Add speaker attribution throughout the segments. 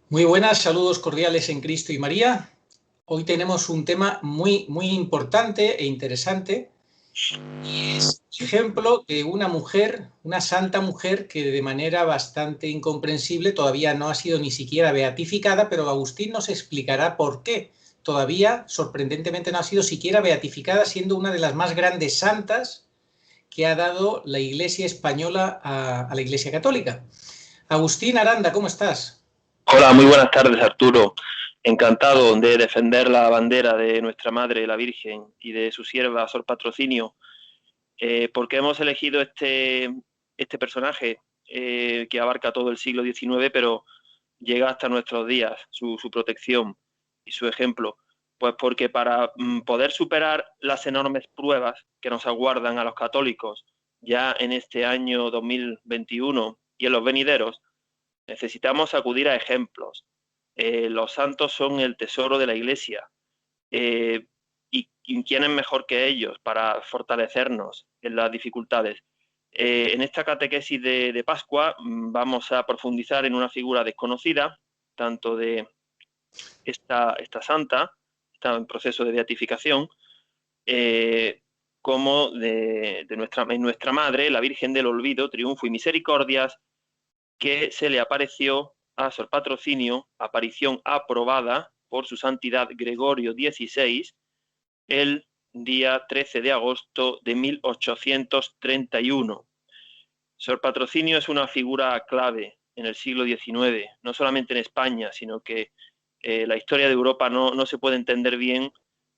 Speaker 1: Muy buenas, saludos cordiales en Cristo y María. Hoy tenemos un tema muy importante e interesante. Es ejemplo de una mujer, una santa mujer que de manera bastante incomprensible todavía no ha sido ni siquiera beatificada, pero Agustín nos explicará por qué todavía, sorprendentemente, no ha sido siquiera beatificada, siendo una de las más grandes santas que ha dado la Iglesia española a la Iglesia Católica. Agustín Aranda, ¿cómo estás?
Speaker 2: Hola, muy buenas tardes, Arturo. Encantado de defender la bandera de nuestra Madre, la Virgen, y de su sierva, Sor Patrocinio, porque hemos elegido este personaje que abarca todo el siglo XIX, pero llega hasta nuestros días, su protección y su ejemplo. Pues porque para poder superar las enormes pruebas que nos aguardan a los católicos ya en este año 2021 y en los venideros, necesitamos acudir a ejemplos. Los santos son el tesoro de la Iglesia. ¿Y quién es mejor que ellos para fortalecernos en las dificultades? En esta catequesis de Pascua vamos a profundizar en una figura desconocida, tanto de esta santa, está en proceso de beatificación, como de nuestra Madre, la Virgen del Olvido, Triunfo y Misericordias, que se le apareció a Sor Patrocinio, aparición aprobada por su santidad Gregorio XVI, el día 13 de agosto de 1831. Sor Patrocinio es una figura clave en el siglo XIX, no solamente en España, sino que la historia de Europa no se puede entender bien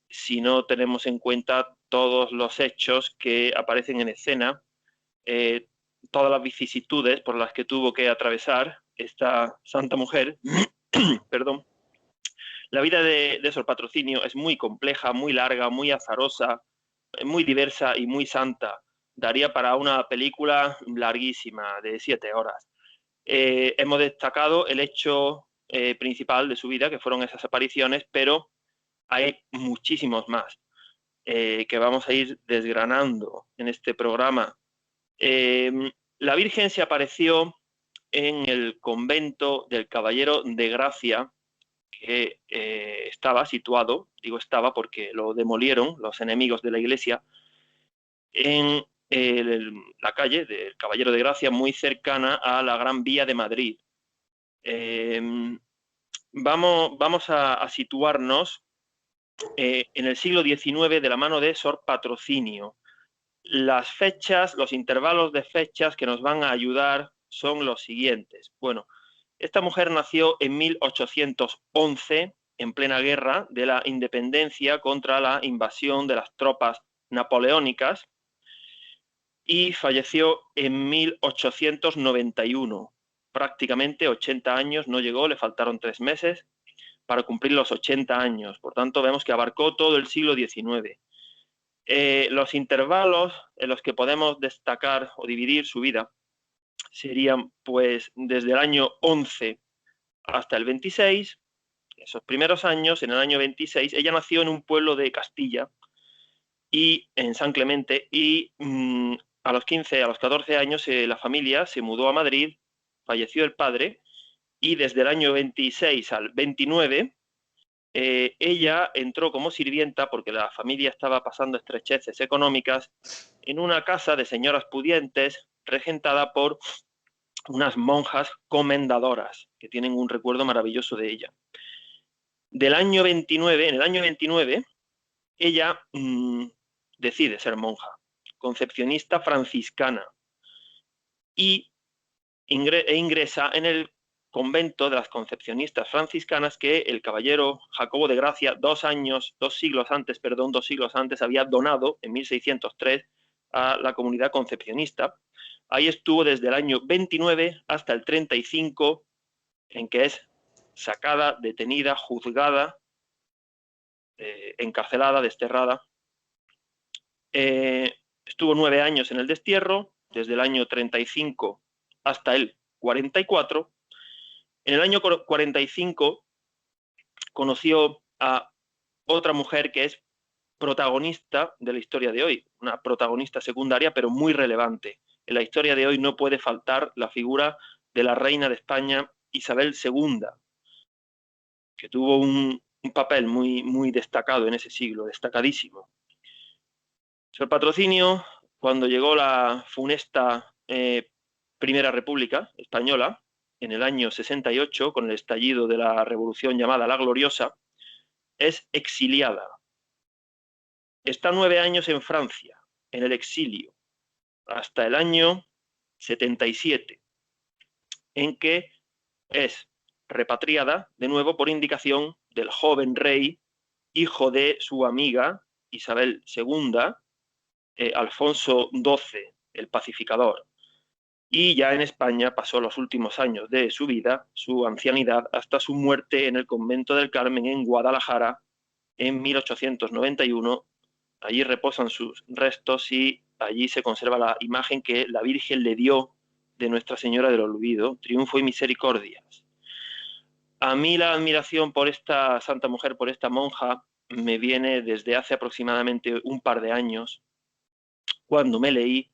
Speaker 2: si no tenemos en cuenta todos los hechos que aparecen en escena, todas las vicisitudes por las que tuvo que atravesar esta santa mujer. Perdón. La vida de Sor Patrocinio es muy compleja, muy larga, muy azarosa, muy diversa y muy santa. Daría para una película larguísima de 7 horas. Hemos destacado el hecho principal de su vida, que fueron esas apariciones, pero hay muchísimos más que vamos a ir desgranando en este programa. La Virgen se apareció en el convento del Caballero de Gracia, que estaba situado, digo estaba porque lo demolieron los enemigos de la Iglesia, en la calle del Caballero de Gracia, muy cercana a la Gran Vía de Madrid. Vamos a situarnos en el siglo XIX de la mano de Sor Patrocinio. Las fechas, los intervalos de fechas que nos van a ayudar son los siguientes. Bueno, esta mujer nació en 1811, en plena guerra de la independencia contra la invasión de las tropas napoleónicas, y falleció en 1891. Prácticamente 80 años, no llegó, le faltaron 3 meses para cumplir los 80 años. Por tanto, vemos que abarcó todo el siglo XIX. Los intervalos en los que podemos destacar o dividir su vida serían, pues, desde el año 11 hasta el 26, esos primeros años. En el año 26, ella nació en un pueblo de Castilla, y en San Clemente, y a los 15, a los 14 años, la familia se mudó a Madrid, falleció el padre, y desde el año 26 al 29, ella entró como sirvienta, porque la familia estaba pasando estrecheces económicas, en una casa de señoras pudientes, regentada por unas monjas comendadoras, que tienen un recuerdo maravilloso de ella. En el año 29, ella decide ser monja, concepcionista franciscana, y ingresa en el convento de las concepcionistas franciscanas que el caballero Jacobo de Gracia, 2 siglos antes, había donado en 1603 a la comunidad concepcionista. Ahí estuvo desde el año 29 hasta el 35, en que es sacada, detenida, juzgada, encarcelada, desterrada. Estuvo 9 años en el destierro, desde el año 35 hasta el 44. En el año 45 conoció a otra mujer que es protagonista de la historia de hoy, una protagonista secundaria, pero muy relevante. En la historia de hoy no puede faltar la figura de la reina de España, Isabel II, que tuvo un papel muy destacado en ese siglo, destacadísimo. Sor Patrocinio, cuando llegó la funesta Primera República Española, en el año 68, con el estallido de la revolución llamada La Gloriosa, es exiliada. Está 9 años en Francia, en el exilio, hasta el año 77, en que es repatriada de nuevo por indicación del joven rey, hijo de su amiga Isabel II, Alfonso XII, el pacificador. Y ya en España pasó los últimos años de su vida, su ancianidad, hasta su muerte en el convento del Carmen en Guadalajara en 1891. Allí reposan sus restos y allí se conserva la imagen que la Virgen le dio de Nuestra Señora del Olvido, Triunfo y Misericordias. A mí la admiración por esta santa mujer, por esta monja, me viene desde hace aproximadamente un par de años, cuando me leí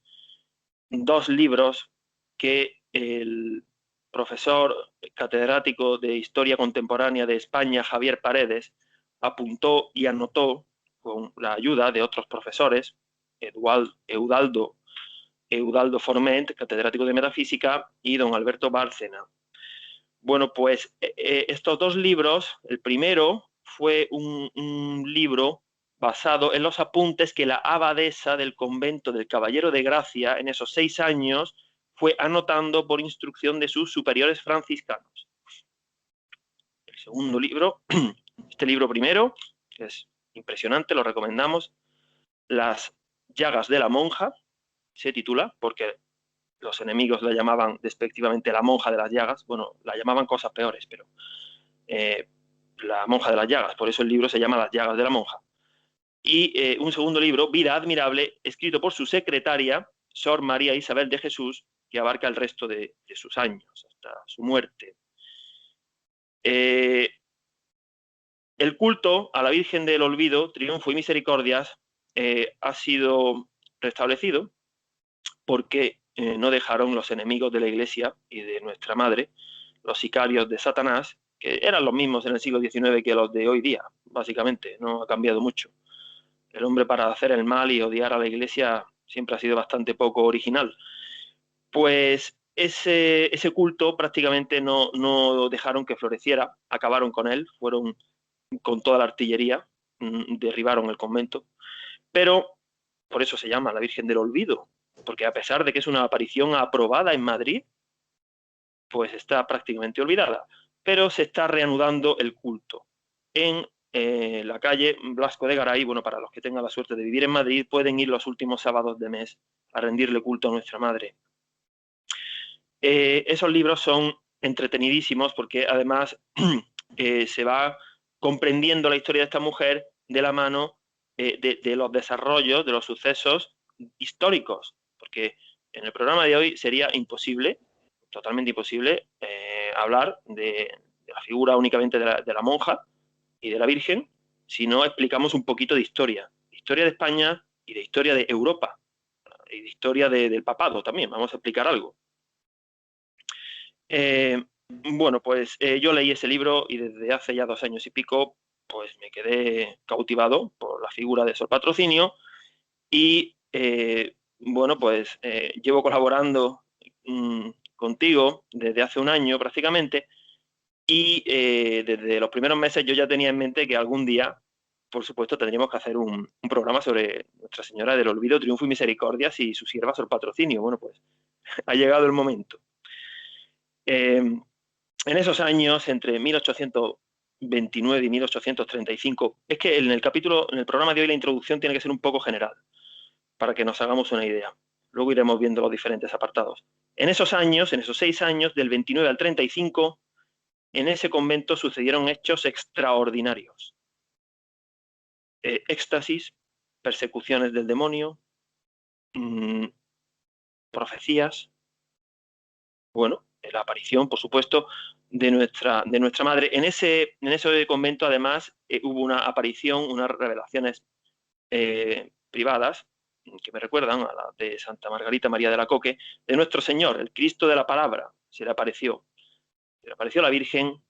Speaker 2: 2 libros que el profesor catedrático de Historia Contemporánea de España, Javier Paredes, apuntó y anotó con la ayuda de otros profesores, Eudaldo Forment, catedrático de Metafísica, y don Alberto Bárcena. Bueno, pues estos 2 libros, el primero fue un libro basado en los apuntes que la abadesa del convento del Caballero de Gracia en esos 6 años fue anotando por instrucción de sus superiores franciscanos. El segundo libro, este libro primero, que es impresionante, lo recomendamos, Las llagas de la monja, se titula, porque los enemigos la llamaban despectivamente la monja de las llagas. Bueno, la llamaban cosas peores, pero la monja de las llagas, por eso el libro se llama Las llagas de la monja. Y un segundo libro, Vida admirable, escrito por su secretaria, Sor María Isabel de Jesús, que abarca el resto de sus años, hasta su muerte. El culto a la Virgen del Olvido, Triunfo y Misericordias, ha sido restablecido porque no dejaron los enemigos de la Iglesia y de nuestra Madre, los sicarios de Satanás, que eran los mismos en el siglo XIX que los de hoy día, básicamente, no ha cambiado mucho. El hombre, para hacer el mal y odiar a la Iglesia, siempre ha sido bastante poco original. Pues ese culto prácticamente no dejaron que floreciera, acabaron con él, fueron con toda la artillería, derribaron el convento, pero por eso se llama la Virgen del Olvido, porque a pesar de que es una aparición aprobada en Madrid, pues está prácticamente olvidada, pero se está reanudando el culto. En la calle Blasco de Garay, bueno, para los que tengan la suerte de vivir en Madrid, pueden ir los últimos sábados de mes a rendirle culto a nuestra Madre. Esos libros son entretenidísimos porque además se va comprendiendo la historia de esta mujer de la mano de los desarrollos, de los sucesos históricos, porque en el programa de hoy sería imposible, totalmente imposible, hablar de la figura únicamente de la monja y de la Virgen, si no explicamos un poquito de historia de España y de historia de Europa, y de historia del papado también, vamos a explicar algo. Bueno, pues yo leí ese libro y desde hace ya 2 años y pico, pues me quedé cautivado por la figura de Sor Patrocinio y bueno, pues llevo colaborando contigo desde hace un año prácticamente y desde los primeros meses yo ya tenía en mente que algún día, por supuesto, tendríamos que hacer un programa sobre Nuestra Señora del Olvido, Triunfo y Misericordias y su sierva Sor Patrocinio. Bueno, pues ha llegado el momento. En esos años, entre 1829 y 1835, es que en el programa de hoy la introducción tiene que ser un poco general, para que nos hagamos una idea. Luego iremos viendo los diferentes apartados. En esos años, en esos 6 años, del 29 al 35, en ese convento sucedieron hechos extraordinarios. Éxtasis, persecuciones del demonio, profecías, bueno, la aparición, por supuesto, de nuestra Madre. En ese convento, además, hubo una aparición, unas revelaciones privadas, que me recuerdan a la de Santa Margarita María de la Coque, de nuestro Señor, el Cristo de la Palabra, se le apareció la Virgen,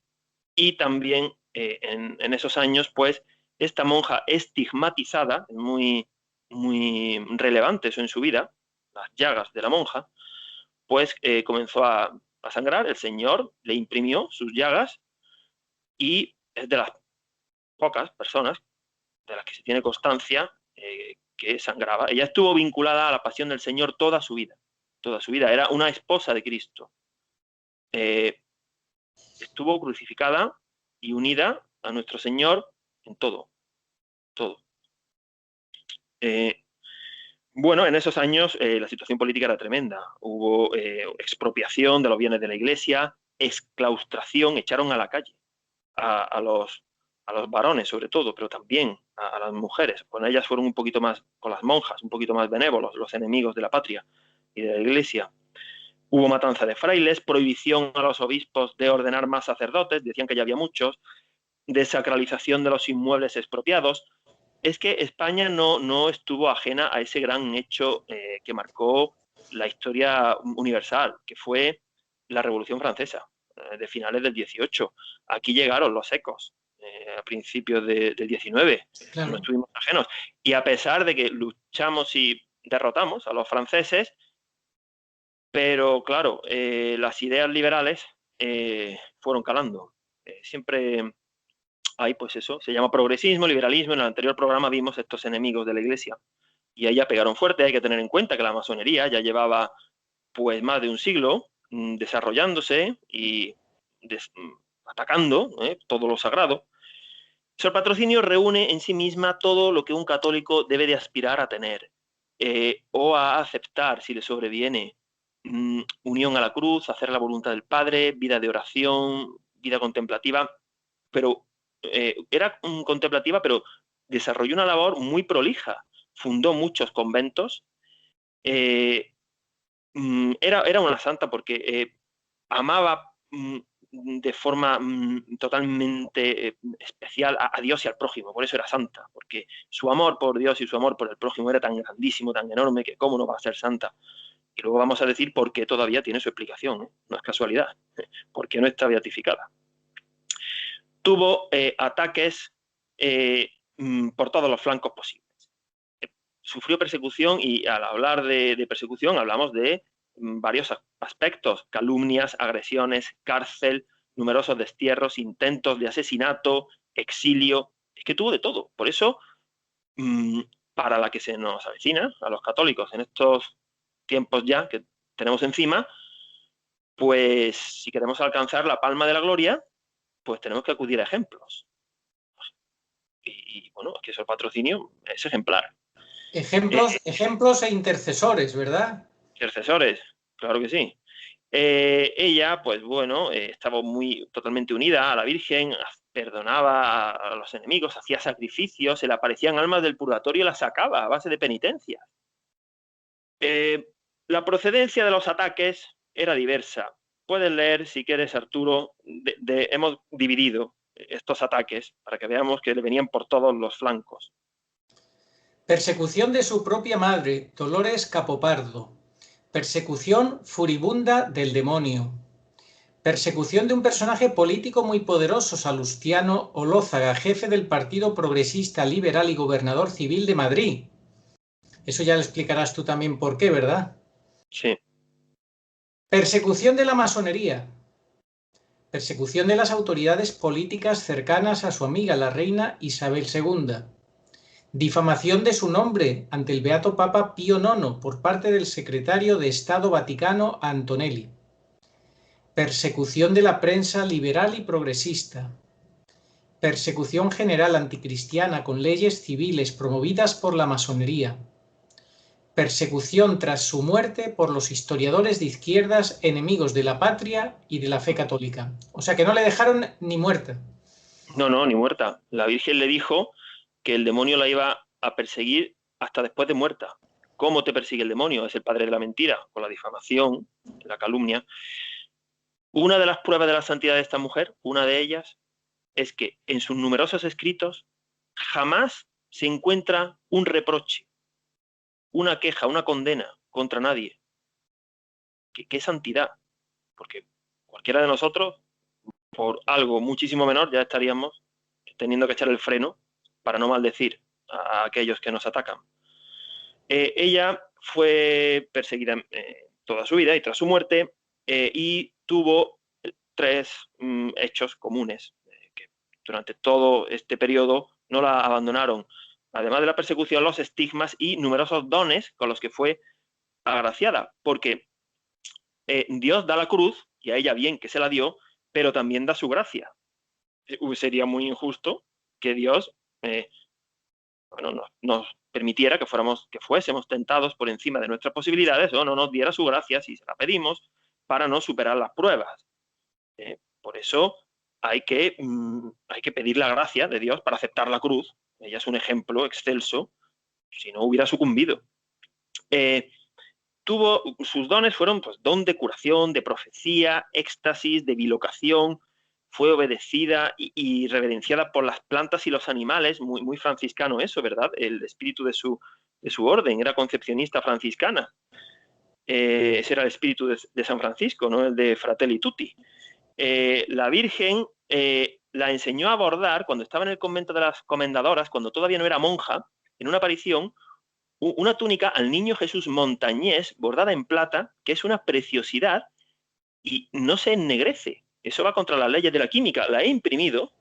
Speaker 2: y también en esos años, pues, esta monja estigmatizada, muy, muy relevante eso en su vida, las llagas de la monja, pues comenzó a sangrar. El Señor le imprimió sus llagas y es de las pocas personas de las que se tiene constancia que sangraba. Ella estuvo vinculada a la pasión del Señor toda su vida. Toda su vida. Era una esposa de Cristo. Estuvo crucificada y unida a nuestro Señor en todo. Todo. Bueno, en esos años la situación política era tremenda. Hubo expropiación de los bienes de la Iglesia, exclaustración, echaron a la calle a los varones sobre todo, pero también a las mujeres. Con ellas fueron un poquito más, con las monjas, un poquito más benévolos, los enemigos de la patria y de la Iglesia. Hubo matanza de frailes, prohibición a los obispos de ordenar más sacerdotes, decían que ya había muchos, desacralización de los inmuebles expropiados. Es que España no estuvo ajena a ese gran hecho que marcó la historia universal, que fue la Revolución Francesa, de finales del 18. Aquí llegaron los ecos a principios del 19,
Speaker 1: Claro.
Speaker 2: no estuvimos ajenos. Y a pesar de que luchamos y derrotamos a los franceses, pero claro, las ideas liberales fueron calando. Siempre hay, pues eso, se llama progresismo, liberalismo. En el anterior programa vimos estos enemigos de la Iglesia y ahí ya pegaron fuerte. Hay que tener en cuenta que la masonería ya llevaba pues más de un siglo desarrollándose y atacando todo lo sagrado. Sor Patrocinio reúne en sí misma todo lo que un católico debe de aspirar a tener o a aceptar si le sobreviene. Unión a la cruz, hacer la voluntad del Padre, vida de oración, vida contemplativa, pero era contemplativa, pero desarrolló una labor muy prolija. Fundó muchos conventos. Era una santa porque amaba de forma totalmente especial a Dios y al prójimo. Por eso era santa, porque su amor por Dios y su amor por el prójimo era tan grandísimo, tan enorme, que cómo no va a ser santa. Y luego vamos a decir por qué todavía tiene su explicación, no es casualidad, porque no está beatificada. Tuvo ataques por todos los flancos posibles. Sufrió persecución y al hablar de persecución hablamos de varios aspectos: calumnias, agresiones, cárcel, numerosos destierros, intentos de asesinato, exilio. Es que tuvo de todo. Por eso, para la que se nos avecina a los católicos en estos tiempos ya que tenemos encima, pues si queremos alcanzar la palma de la gloria, pues tenemos que acudir a ejemplos. Y bueno, es que Sor Patrocinio es ejemplar.
Speaker 1: Ejemplos e intercesores, ¿verdad?
Speaker 2: Intercesores, claro que sí. Ella, pues bueno, estaba totalmente unida a la Virgen, perdonaba a los enemigos, hacía sacrificios, se le aparecían almas del purgatorio y las sacaba a base de penitencia. La procedencia de los ataques era diversa. Puedes leer, si quieres, Arturo, hemos dividido estos ataques para que veamos que le venían por todos los flancos.
Speaker 1: Persecución de su propia madre, Dolores Capopardo. Persecución furibunda del demonio. Persecución de un personaje político muy poderoso, Salustiano Olózaga, jefe del Partido Progresista Liberal y gobernador civil de Madrid. Eso ya le explicarás tú también por qué, ¿verdad?
Speaker 2: Sí.
Speaker 1: Persecución de la masonería. Persecución de las autoridades políticas cercanas a su amiga, la reina Isabel II. Difamación de su nombre ante el Beato Papa Pío IX por parte del secretario de Estado Vaticano Antonelli. Persecución de la prensa liberal y progresista. Persecución general anticristiana con leyes civiles promovidas por la masonería. Persecución tras su muerte por los historiadores de izquierdas enemigos de la patria y de la fe católica. O sea que no le dejaron ni muerta.
Speaker 2: No, ni muerta. La Virgen le dijo que el demonio la iba a perseguir hasta después de muerta. ¿Cómo te persigue el demonio? Es el padre de la mentira, con la difamación, la calumnia. Una de las pruebas de la santidad de esta mujer, una de ellas, es que en sus numerosos escritos jamás se encuentra un reproche, una queja, una condena contra nadie. ¿Qué santidad? Porque cualquiera de nosotros, por algo muchísimo menor, ya estaríamos teniendo que echar el freno para no maldecir a aquellos que nos atacan. Ella fue perseguida toda su vida y tras su muerte y tuvo 3 hechos comunes que durante todo este periodo no la abandonaron. Además de la persecución, los estigmas y numerosos dones con los que fue agraciada, porque Dios da la cruz, y a ella bien que se la dio, pero también da su gracia. Sería muy injusto que Dios nos permitiera que fuésemos tentados por encima de nuestras posibilidades o no nos diera su gracia si se la pedimos para no superar las pruebas. Por eso hay que pedir la gracia de Dios para aceptar la cruz. Ella es un ejemplo excelso, si no hubiera sucumbido. Sus dones fueron pues, don de curación, de profecía, éxtasis, de bilocación. Fue obedecida y reverenciada por las plantas y los animales, muy, muy franciscano eso, ¿verdad? El espíritu de su orden, era concepcionista franciscana. Ese era el espíritu de San Francisco, no el de Fratelli Tutti. La Virgen la enseñó a bordar cuando estaba en el convento de las Comendadoras, cuando todavía no era monja, en una aparición, una túnica al niño Jesús montañés, bordada en plata, que es una preciosidad y no se ennegrece. Eso va contra las leyes de la química. La he imprimido,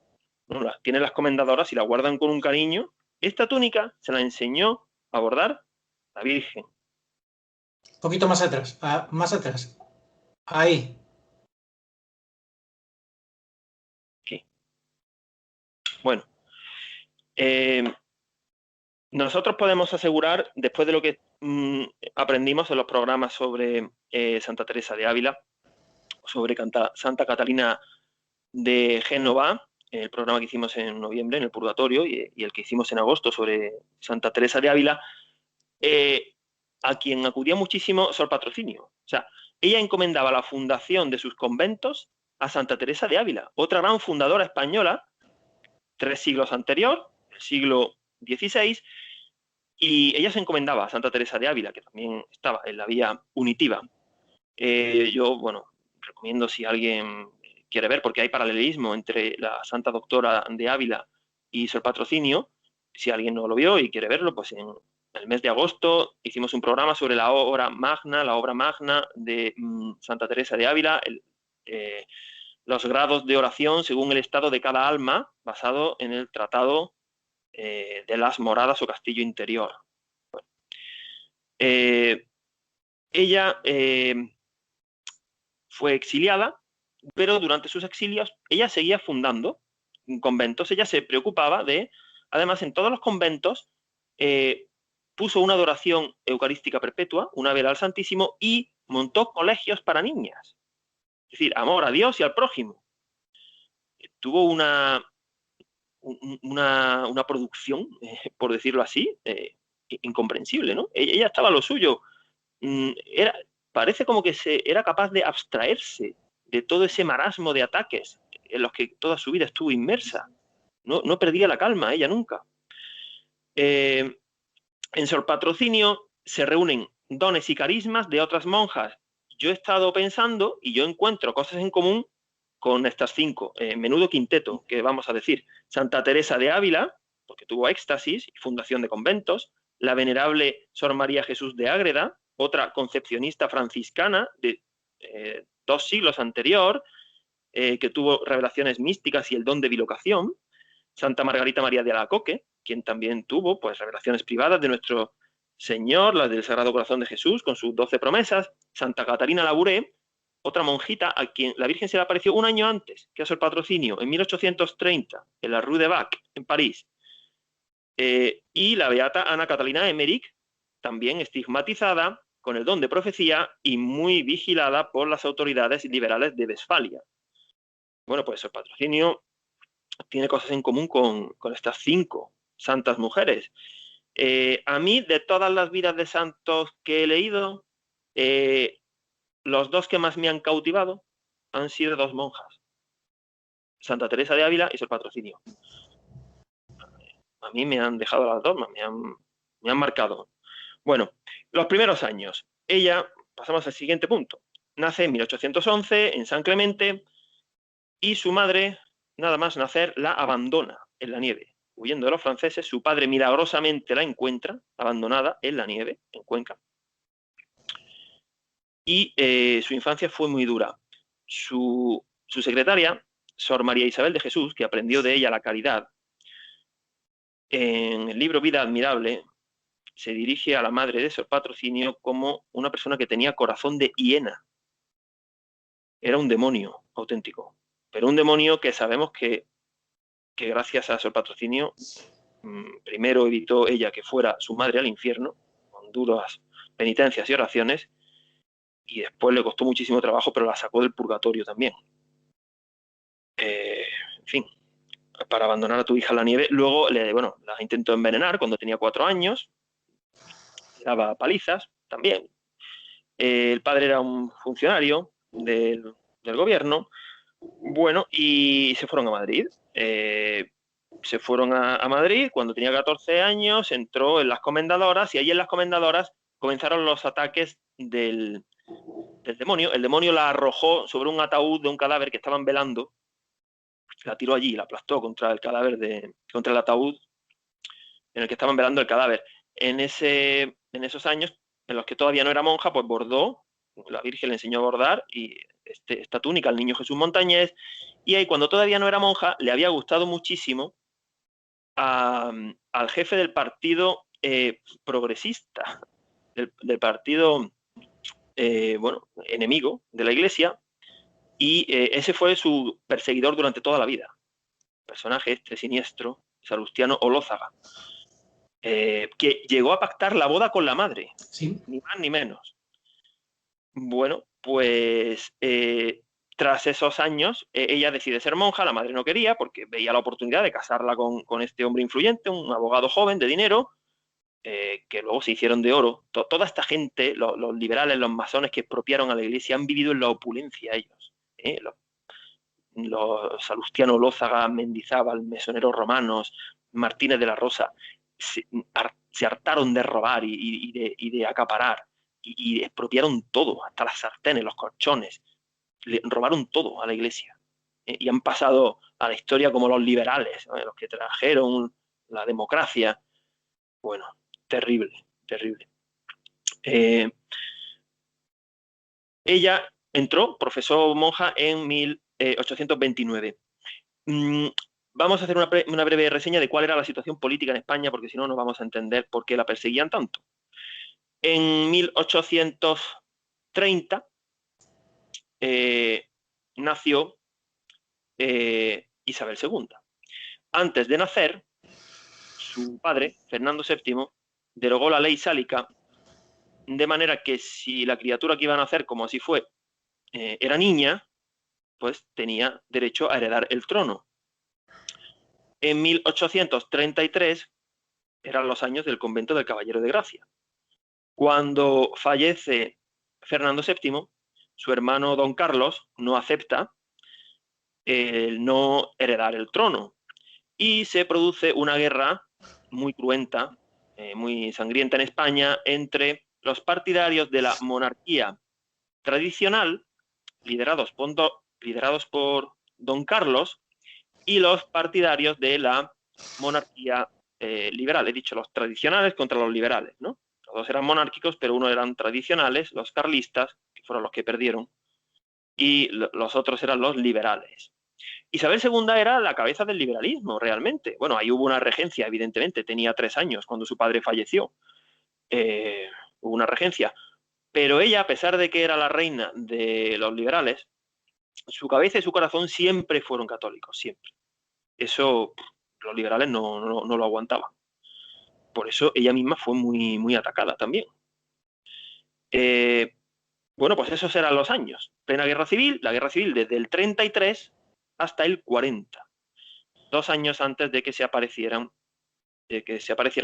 Speaker 2: ¿no? La tienen las Comendadoras y la guardan con un cariño. Esta túnica se la enseñó a bordar la Virgen.
Speaker 1: Un poquito más atrás, más atrás. Ahí.
Speaker 2: Aquí. Bueno. Nosotros podemos asegurar, después de lo que aprendimos en los programas sobre Santa Teresa de Ávila, sobre Santa Catalina de Génova, el programa que hicimos en noviembre en el Purgatorio y el que hicimos en agosto sobre Santa Teresa de Ávila, a quien acudía muchísimo Sor Patrocinio. O sea, ella encomendaba la fundación de sus conventos a Santa Teresa de Ávila, otra gran fundadora española, 3 siglos anterior, el siglo XVI, y ella se encomendaba a Santa Teresa de Ávila, que también estaba en la vía unitiva. Yo, bueno, recomiendo si alguien quiere ver, porque hay paralelismo entre la Santa Doctora de Ávila y Sor Patrocinio. Si alguien no lo vio y quiere verlo, pues en el mes de agosto hicimos un programa sobre la obra magna de Santa Teresa de Ávila, los grados de oración según el estado de cada alma, basado en el tratado de las moradas o castillo interior. Bueno, ella fue exiliada, pero durante sus exilios ella seguía fundando conventos. Ella se preocupaba de, además en todos los conventos, puso una adoración eucarística perpetua, una vela al Santísimo y montó colegios para niñas. Es decir, amor a Dios y al prójimo. Tuvo una producción, por decirlo así, incomprensible, ¿no? Ella estaba a lo suyo. Parece como que era capaz de abstraerse de todo ese marasmo de ataques en los que toda su vida estuvo inmersa. No perdía la calma ella nunca. En Sor Patrocinio se reúnen dones y carismas de otras monjas. Yo he estado pensando y yo encuentro cosas en común con estas 5, menudo quinteto, que vamos a decir. Santa Teresa de Ávila, porque tuvo éxtasis y fundación de conventos. La venerable Sor María Jesús de Ágreda, otra concepcionista franciscana de 2 siglos anterior, que tuvo revelaciones místicas y el don de bilocación. Santa Margarita María de Alacoque, quien también tuvo pues, revelaciones privadas de nuestro Señor, las del Sagrado Corazón de Jesús, con sus 12 promesas. Santa Catarina Labouré, otra monjita a quien la Virgen se le apareció un año antes que a Sor Patrocinio, en 1830, en la Rue de Bac, en París. Y la beata Ana Catalina Emmerich, también estigmatizada, con el don de profecía y muy vigilada por las autoridades liberales de Westfalia. Bueno, pues Sor Patrocinio tiene cosas en común con estas 5 santas mujeres. A mí, de todas las vidas de santos que he leído, los 2 que más me han cautivado han sido 2 monjas. Santa Teresa de Ávila y Sor Patrocinio. A mí me han dejado las 2, me han marcado. Bueno, los primeros años. Ella, pasamos al siguiente punto. Nace en 1811 en San Clemente y su madre, nada más nacer, la abandona. en la nieve, huyendo de los franceses. Su padre milagrosamente la encuentra abandonada en la nieve, en Cuenca. Y su infancia fue muy dura. Su secretaria, Sor María Isabel de Jesús, que aprendió de ella la caridad, en el libro Vida Admirable, se dirige a la madre de Sor Patrocinio como una persona que tenía corazón de hiena. Era un demonio auténtico, pero un demonio que sabemos que gracias a Sor Patrocinio, primero evitó ella que fuera su madre al infierno, con duras penitencias y oraciones, y después le costó muchísimo trabajo, pero la sacó del purgatorio también. En fin, para abandonar a tu hija en la nieve. Luego, la intentó envenenar cuando tenía 4 años, le daba palizas también. El padre era un funcionario del gobierno. Bueno, y se fueron a Madrid. Se fueron a Madrid cuando tenía 14 años, entró en las comendadoras y ahí en las comendadoras comenzaron los ataques del demonio. El demonio la arrojó sobre un ataúd de un cadáver que estaban velando, la tiró allí, la aplastó contra el cadáver, contra el ataúd en el que estaban velando el cadáver. En esos años en los que todavía no era monja, pues bordó, la Virgen le enseñó a bordar, y esta túnica al Niño Jesús Montañés, y ahí cuando todavía no era monja le había gustado muchísimo al jefe del partido progresista, del partido enemigo de la Iglesia, y ese fue su perseguidor durante toda la vida. Personaje siniestro, Salustiano Olózaga, que llegó a pactar la boda con la madre,
Speaker 1: ¿Sí?
Speaker 2: Ni más ni menos. Bueno, pues tras esos años, ella decide ser monja. La madre no quería porque veía la oportunidad de casarla con este hombre influyente, un abogado joven de dinero, que luego se hicieron de oro. Toda esta gente, los liberales, los masones que expropiaron a la Iglesia, han vivido en la opulencia ellos. Los Salustiano Olózaga, Mendizábal, mesoneros romanos, Martínez de la Rosa, se hartaron de robar y de acaparar, y expropiaron todo, hasta las sartenes, los colchones, le robaron todo a la Iglesia. Y han pasado a la historia como los liberales, ¿no? Los que trajeron la democracia. Bueno, terrible, terrible. Ella entró, profesó monja en 1829. Vamos a hacer una breve reseña de cuál era la situación política en España, porque si no, no vamos a entender por qué la perseguían tanto. En 1830 nació Isabel II. Antes de nacer, su padre, Fernando VII, derogó la ley sálica, de manera que si la criatura que iba a nacer, como así fue, era niña, pues tenía derecho a heredar el trono. En 1833 eran los años del convento del Caballero de Gracia. Cuando fallece Fernando VII, su hermano don Carlos no acepta el no heredar el trono, y se produce una guerra muy cruenta, muy sangrienta en España, entre los partidarios de la monarquía tradicional, liderados por don Carlos, y los partidarios de la monarquía liberal. He dicho los tradicionales contra los liberales, ¿no? Los dos eran monárquicos, pero uno eran tradicionales, los carlistas, que fueron los que perdieron, y los otros eran los liberales. Isabel II era la cabeza del liberalismo, realmente. Bueno, ahí hubo una regencia, evidentemente. Tenía 3 años cuando su padre falleció. Hubo una regencia. Pero ella, a pesar de que era la reina de los liberales, su cabeza y su corazón siempre fueron católicos, siempre. Eso los liberales no lo aguantaban. Por eso ella misma fue muy, muy atacada también. Bueno, pues esos eran los años. Plena guerra civil, la guerra civil desde el 33 hasta el 40. 2 años antes de que se apareciera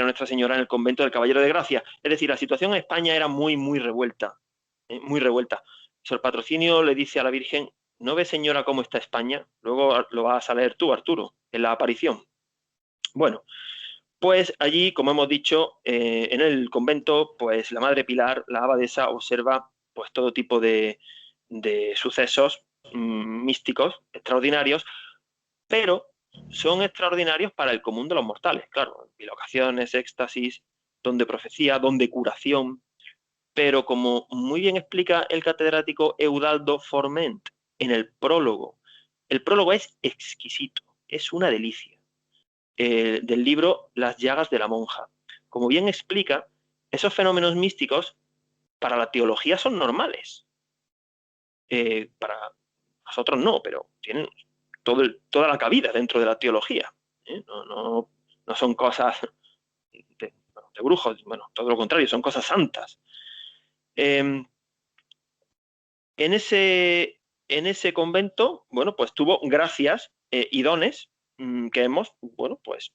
Speaker 2: Nuestra Señora en el convento del Caballero de Gracia. Es decir, la situación en España era muy, muy revuelta. Muy revuelta. Sor Patrocinio le dice a la Virgen: ¿no ves, señora, cómo está España? Luego lo vas a leer tú, Arturo, en la aparición. Bueno, pues allí, como hemos dicho, en el convento, pues la Madre Pilar, la abadesa, observa pues todo tipo de sucesos místicos, extraordinarios, pero son extraordinarios para el común de los mortales, claro, bilocaciones, éxtasis, don de profecía, don de curación, pero como muy bien explica el catedrático Eudaldo Forment en el prólogo es exquisito, es una delicia, del libro Las llagas de la monja. Como bien explica, esos fenómenos místicos para la teología son normales. Para nosotros no, pero tienen toda la cabida dentro de la teología. No son cosas de brujos, bueno, todo lo contrario, son cosas santas. En ese convento, bueno, pues tuvo gracias y dones que hemos, bueno, pues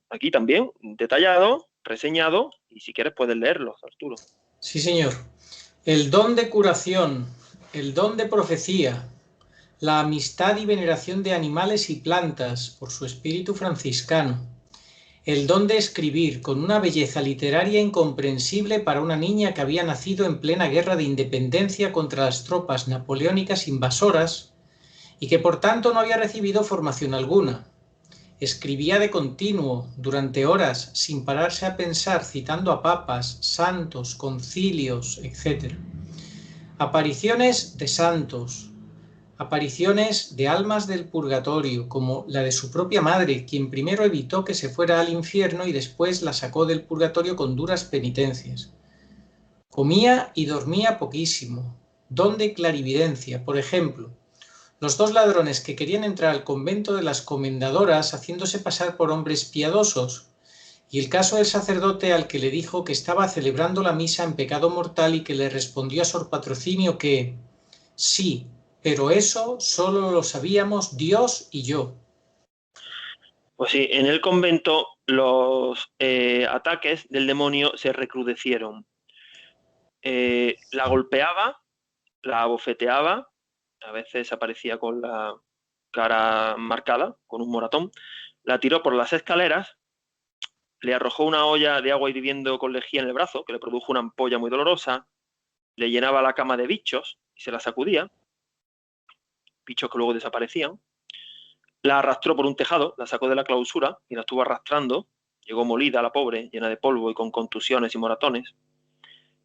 Speaker 2: aquí también detallado, reseñado, y si quieres puedes leerlos, Arturo.
Speaker 1: Sí, señor. El don de curación, el don de profecía, la amistad y veneración de animales y plantas por su espíritu franciscano, el don de escribir con una belleza literaria incomprensible para una niña que había nacido en plena guerra de independencia contra las tropas napoleónicas invasoras y que por tanto no había recibido formación alguna. Escribía de continuo, durante horas, sin pararse a pensar, citando a papas, santos, concilios, etc. Apariciones de santos, apariciones de almas del purgatorio, como la de su propia madre, quien primero evitó que se fuera al infierno y después la sacó del purgatorio con duras penitencias. Comía y dormía poquísimo. Don de clarividencia, por ejemplo, los dos ladrones que querían entrar al convento de las comendadoras haciéndose pasar por hombres piadosos, y el caso del sacerdote al que le dijo que estaba celebrando la misa en pecado mortal y que le respondió a Sor Patrocinio que sí, pero eso solo lo sabíamos Dios y yo.
Speaker 2: Pues sí, en el convento los ataques del demonio se recrudecieron. La golpeaba, la abofeteaba, a veces aparecía con la cara marcada, con un moratón, la tiró por las escaleras, le arrojó una olla de agua hirviendo con lejía en el brazo, que le produjo una ampolla muy dolorosa, le llenaba la cama de bichos y se la sacudía, bichos que luego desaparecían, la arrastró por un tejado, la sacó de la clausura y la estuvo arrastrando, llegó molida la pobre, llena de polvo y con contusiones y moratones,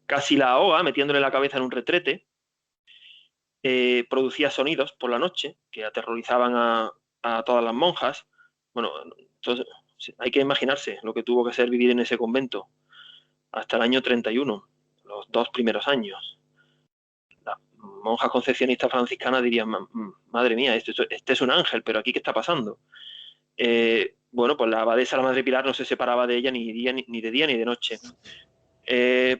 Speaker 2: casi la ahoga metiéndole la cabeza en un retrete, producía sonidos por la noche que aterrorizaban a todas las monjas. Bueno, entonces hay que imaginarse lo que tuvo que ser vivir en ese convento hasta el año 31, los 2 primeros años. Las monjas concepcionistas franciscanas dirían, madre mía, este es un ángel, pero aquí ¿qué está pasando? Bueno, pues la abadesa, la Madre Pilar, no se separaba de ella ni de día ni de noche.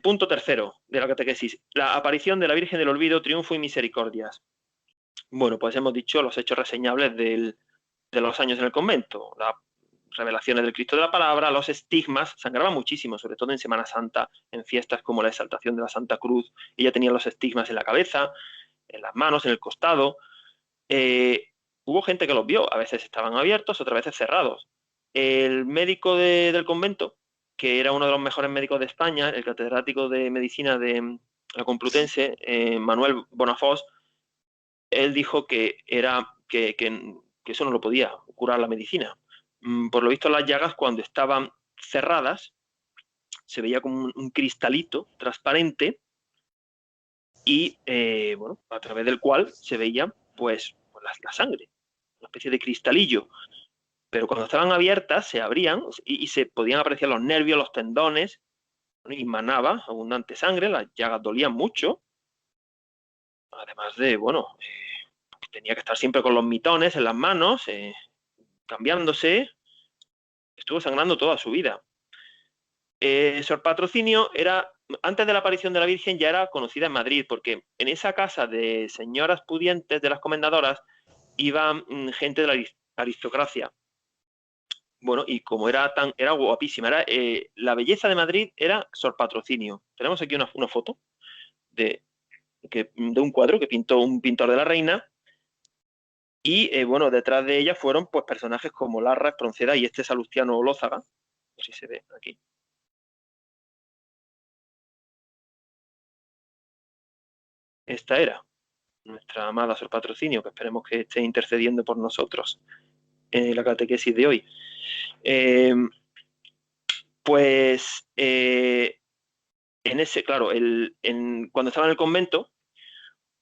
Speaker 2: Punto tercero de la catequesis. La aparición de la Virgen del Olvido, triunfo y misericordias. Bueno, pues hemos dicho los hechos reseñables de los años en el convento, las revelaciones del Cristo de la Palabra, los estigmas, sangraba muchísimo, sobre todo en Semana Santa, en fiestas como la exaltación de la Santa Cruz, ella tenía los estigmas en la cabeza, en las manos, en el costado. Hubo gente que los vio, a veces estaban abiertos, otras veces cerrados. El médico del convento, que era uno de los mejores médicos de España, el catedrático de medicina de la Complutense, Manuel Bonafós, él dijo que eso no lo podía curar la medicina. Por lo visto, las llagas, cuando estaban cerradas, se veía como un cristalito transparente y, bueno, a través del cual se veía, pues la sangre, una especie de cristalillo. Pero cuando estaban abiertas, se abrían y se podían apreciar los nervios, los tendones, y manaba abundante sangre, las llagas dolían mucho, además de, bueno, tenía que estar siempre con los mitones en las manos, cambiándose, estuvo sangrando toda su vida. Sor Patrocinio era, antes de la aparición de la Virgen, ya era conocida en Madrid, porque en esa casa de señoras pudientes, de las comendadoras, iba gente de la aristocracia. Bueno, y como era guapísima, la belleza de Madrid era Sor Patrocinio. Tenemos aquí una foto de un cuadro que pintó un pintor de la reina. Y bueno, detrás de ella fueron pues personajes como Larra, Espronceda y este Salustiano Olózaga. No sé si se ve aquí. Esta era nuestra amada Sor Patrocinio, que esperemos que esté intercediendo por nosotros. la catequesis de hoy. En ese, claro, cuando estaba en el convento,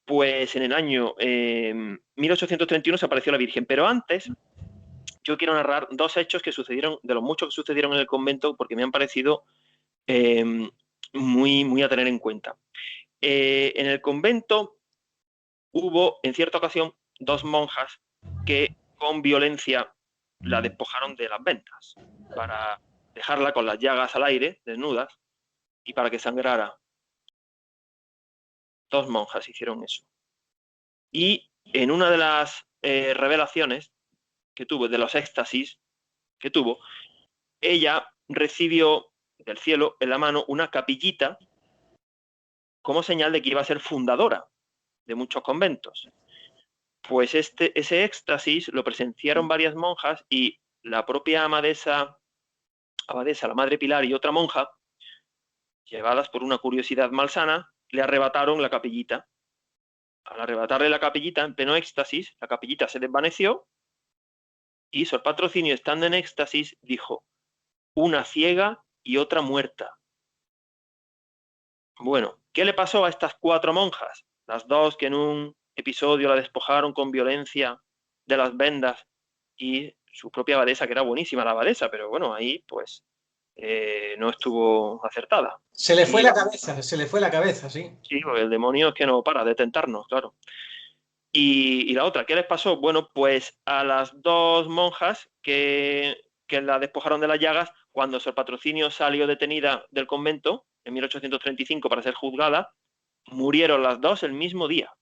Speaker 2: pues en el año 1831 se apareció la Virgen, pero antes yo quiero narrar dos hechos que sucedieron, de los muchos que sucedieron en el convento, porque me han parecido muy a tener en cuenta. En el convento hubo, en cierta ocasión, dos monjas que con violencia la despojaron de las vendas para dejarla con las llagas al aire, desnudas, y para que sangrara. Dos monjas hicieron eso. Y en una de las revelaciones que tuvo, de los éxtasis que tuvo, ella recibió del cielo en la mano una capillita como señal de que iba a ser fundadora de muchos conventos. Pues ese éxtasis lo presenciaron varias monjas y la propia abadesa, la Madre Pilar y otra monja, llevadas por una curiosidad malsana, le arrebataron la capillita. Al arrebatarle la capillita en pleno éxtasis, la capillita se desvaneció y Sor Patrocinio, estando en éxtasis, dijo: una ciega y otra muerta. Bueno, ¿qué le pasó a estas cuatro monjas? Las dos que en un episodio la despojaron con violencia de las vendas, y su propia abadesa, que era buenísima la abadesa, pero bueno, ahí pues no estuvo acertada.
Speaker 1: Se le fue la cabeza, sí.
Speaker 2: Sí, porque el demonio es que no para de tentarnos, claro. Y la otra, ¿qué les pasó? Bueno, pues a las dos monjas que la despojaron de las llagas, cuando Sor Patrocinio salió detenida del convento en 1835 para ser juzgada, murieron las dos el mismo día.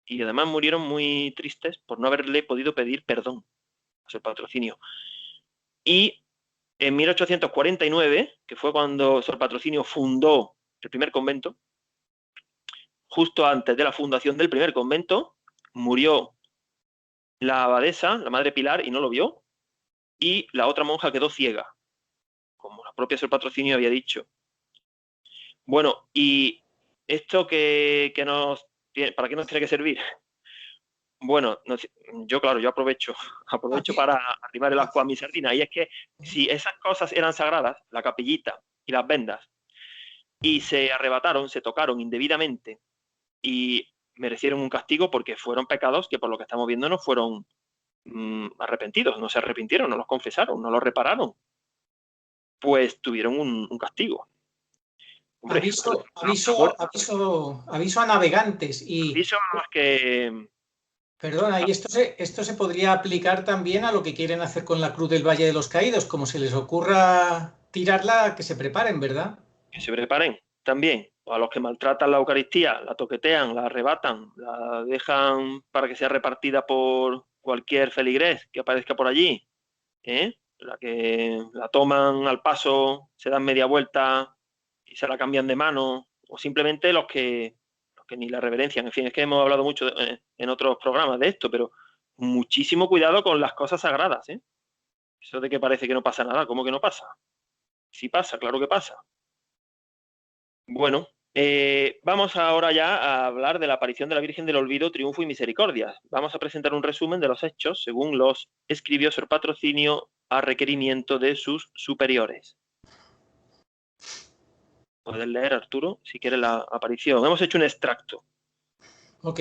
Speaker 2: Y además murieron muy tristes por no haberle podido pedir perdón a Sor Patrocinio. Y en 1849, que fue cuando Sor Patrocinio fundó el primer convento, justo antes de la fundación del primer convento, murió la abadesa, la Madre Pilar, y no lo vio, y la otra monja quedó ciega, como la propia Sor Patrocinio había dicho. Bueno, y esto ¿para qué nos tiene que servir? Bueno, yo aprovecho para arrimar el ascua a mi sardina, y es que si esas cosas eran sagradas, la capillita y las vendas, y se arrebataron, se tocaron indebidamente y merecieron un castigo porque fueron pecados que, por lo que estamos viendo, no fueron arrepentidos, no se arrepintieron, no los confesaron, no los repararon, pues tuvieron un castigo. Hombre,
Speaker 1: aviso a navegantes. Y
Speaker 2: aviso a los que...
Speaker 1: Perdona, y esto se podría aplicar también a lo que quieren hacer con la Cruz del Valle de los Caídos, como se les ocurra tirarla, que se preparen, ¿verdad?
Speaker 2: Que se preparen también. O a los que maltratan la Eucaristía, la toquetean, la arrebatan, la dejan para que sea repartida por cualquier feligrés que aparezca por allí, la que la toman al paso, se dan media vuelta y se la cambian de mano, o simplemente los que ni la reverencian. En fin, es que hemos hablado mucho en otros programas de esto, pero muchísimo cuidado con las cosas sagradas, ¿eh? Eso de que parece que no pasa nada, ¿cómo que no pasa? Sí pasa, claro que pasa. Bueno, vamos ahora ya a hablar de la aparición de la Virgen del Olvido, Triunfo y Misericordia. Vamos a presentar un resumen de los hechos según los escribió Sor Patrocinio a requerimiento de sus superiores. Puedes leer, Arturo, si quieres la aparición. Hemos hecho un extracto.
Speaker 1: Ok.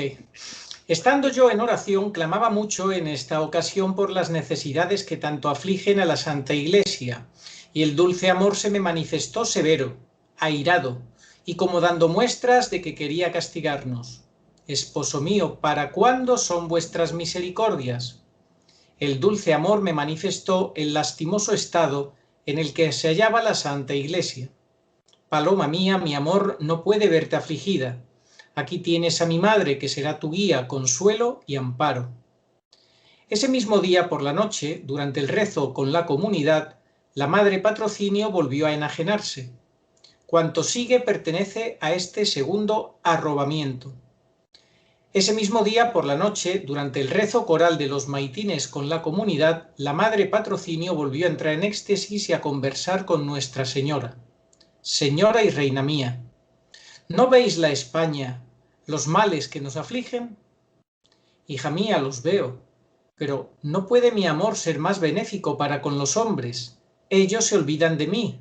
Speaker 1: Estando yo en oración, clamaba mucho en esta ocasión por las necesidades que tanto afligen a la Santa Iglesia, y el dulce amor se me manifestó severo, airado, y como dando muestras de que quería castigarnos. Esposo mío, ¿para cuándo son vuestras misericordias? El dulce amor me manifestó el lastimoso estado en el que se hallaba la Santa Iglesia. Paloma mía, mi amor no puede verte afligida. Aquí tienes a mi madre, que será tu guía, consuelo y amparo. Ese mismo día por la noche, durante el rezo con la comunidad, la Madre Patrocinio volvió a enajenarse. Cuanto sigue pertenece a este segundo arrobamiento. Ese mismo día por la noche, durante el rezo coral de los maitines con la comunidad, la Madre Patrocinio volvió a entrar en éxtasis y a conversar con Nuestra Señora. Señora y Reina mía, ¿no veis la España, los males que nos afligen? Hija mía, los veo. pero ¿no puede mi amor ser más benéfico para con los hombres? Ellos se olvidan de mí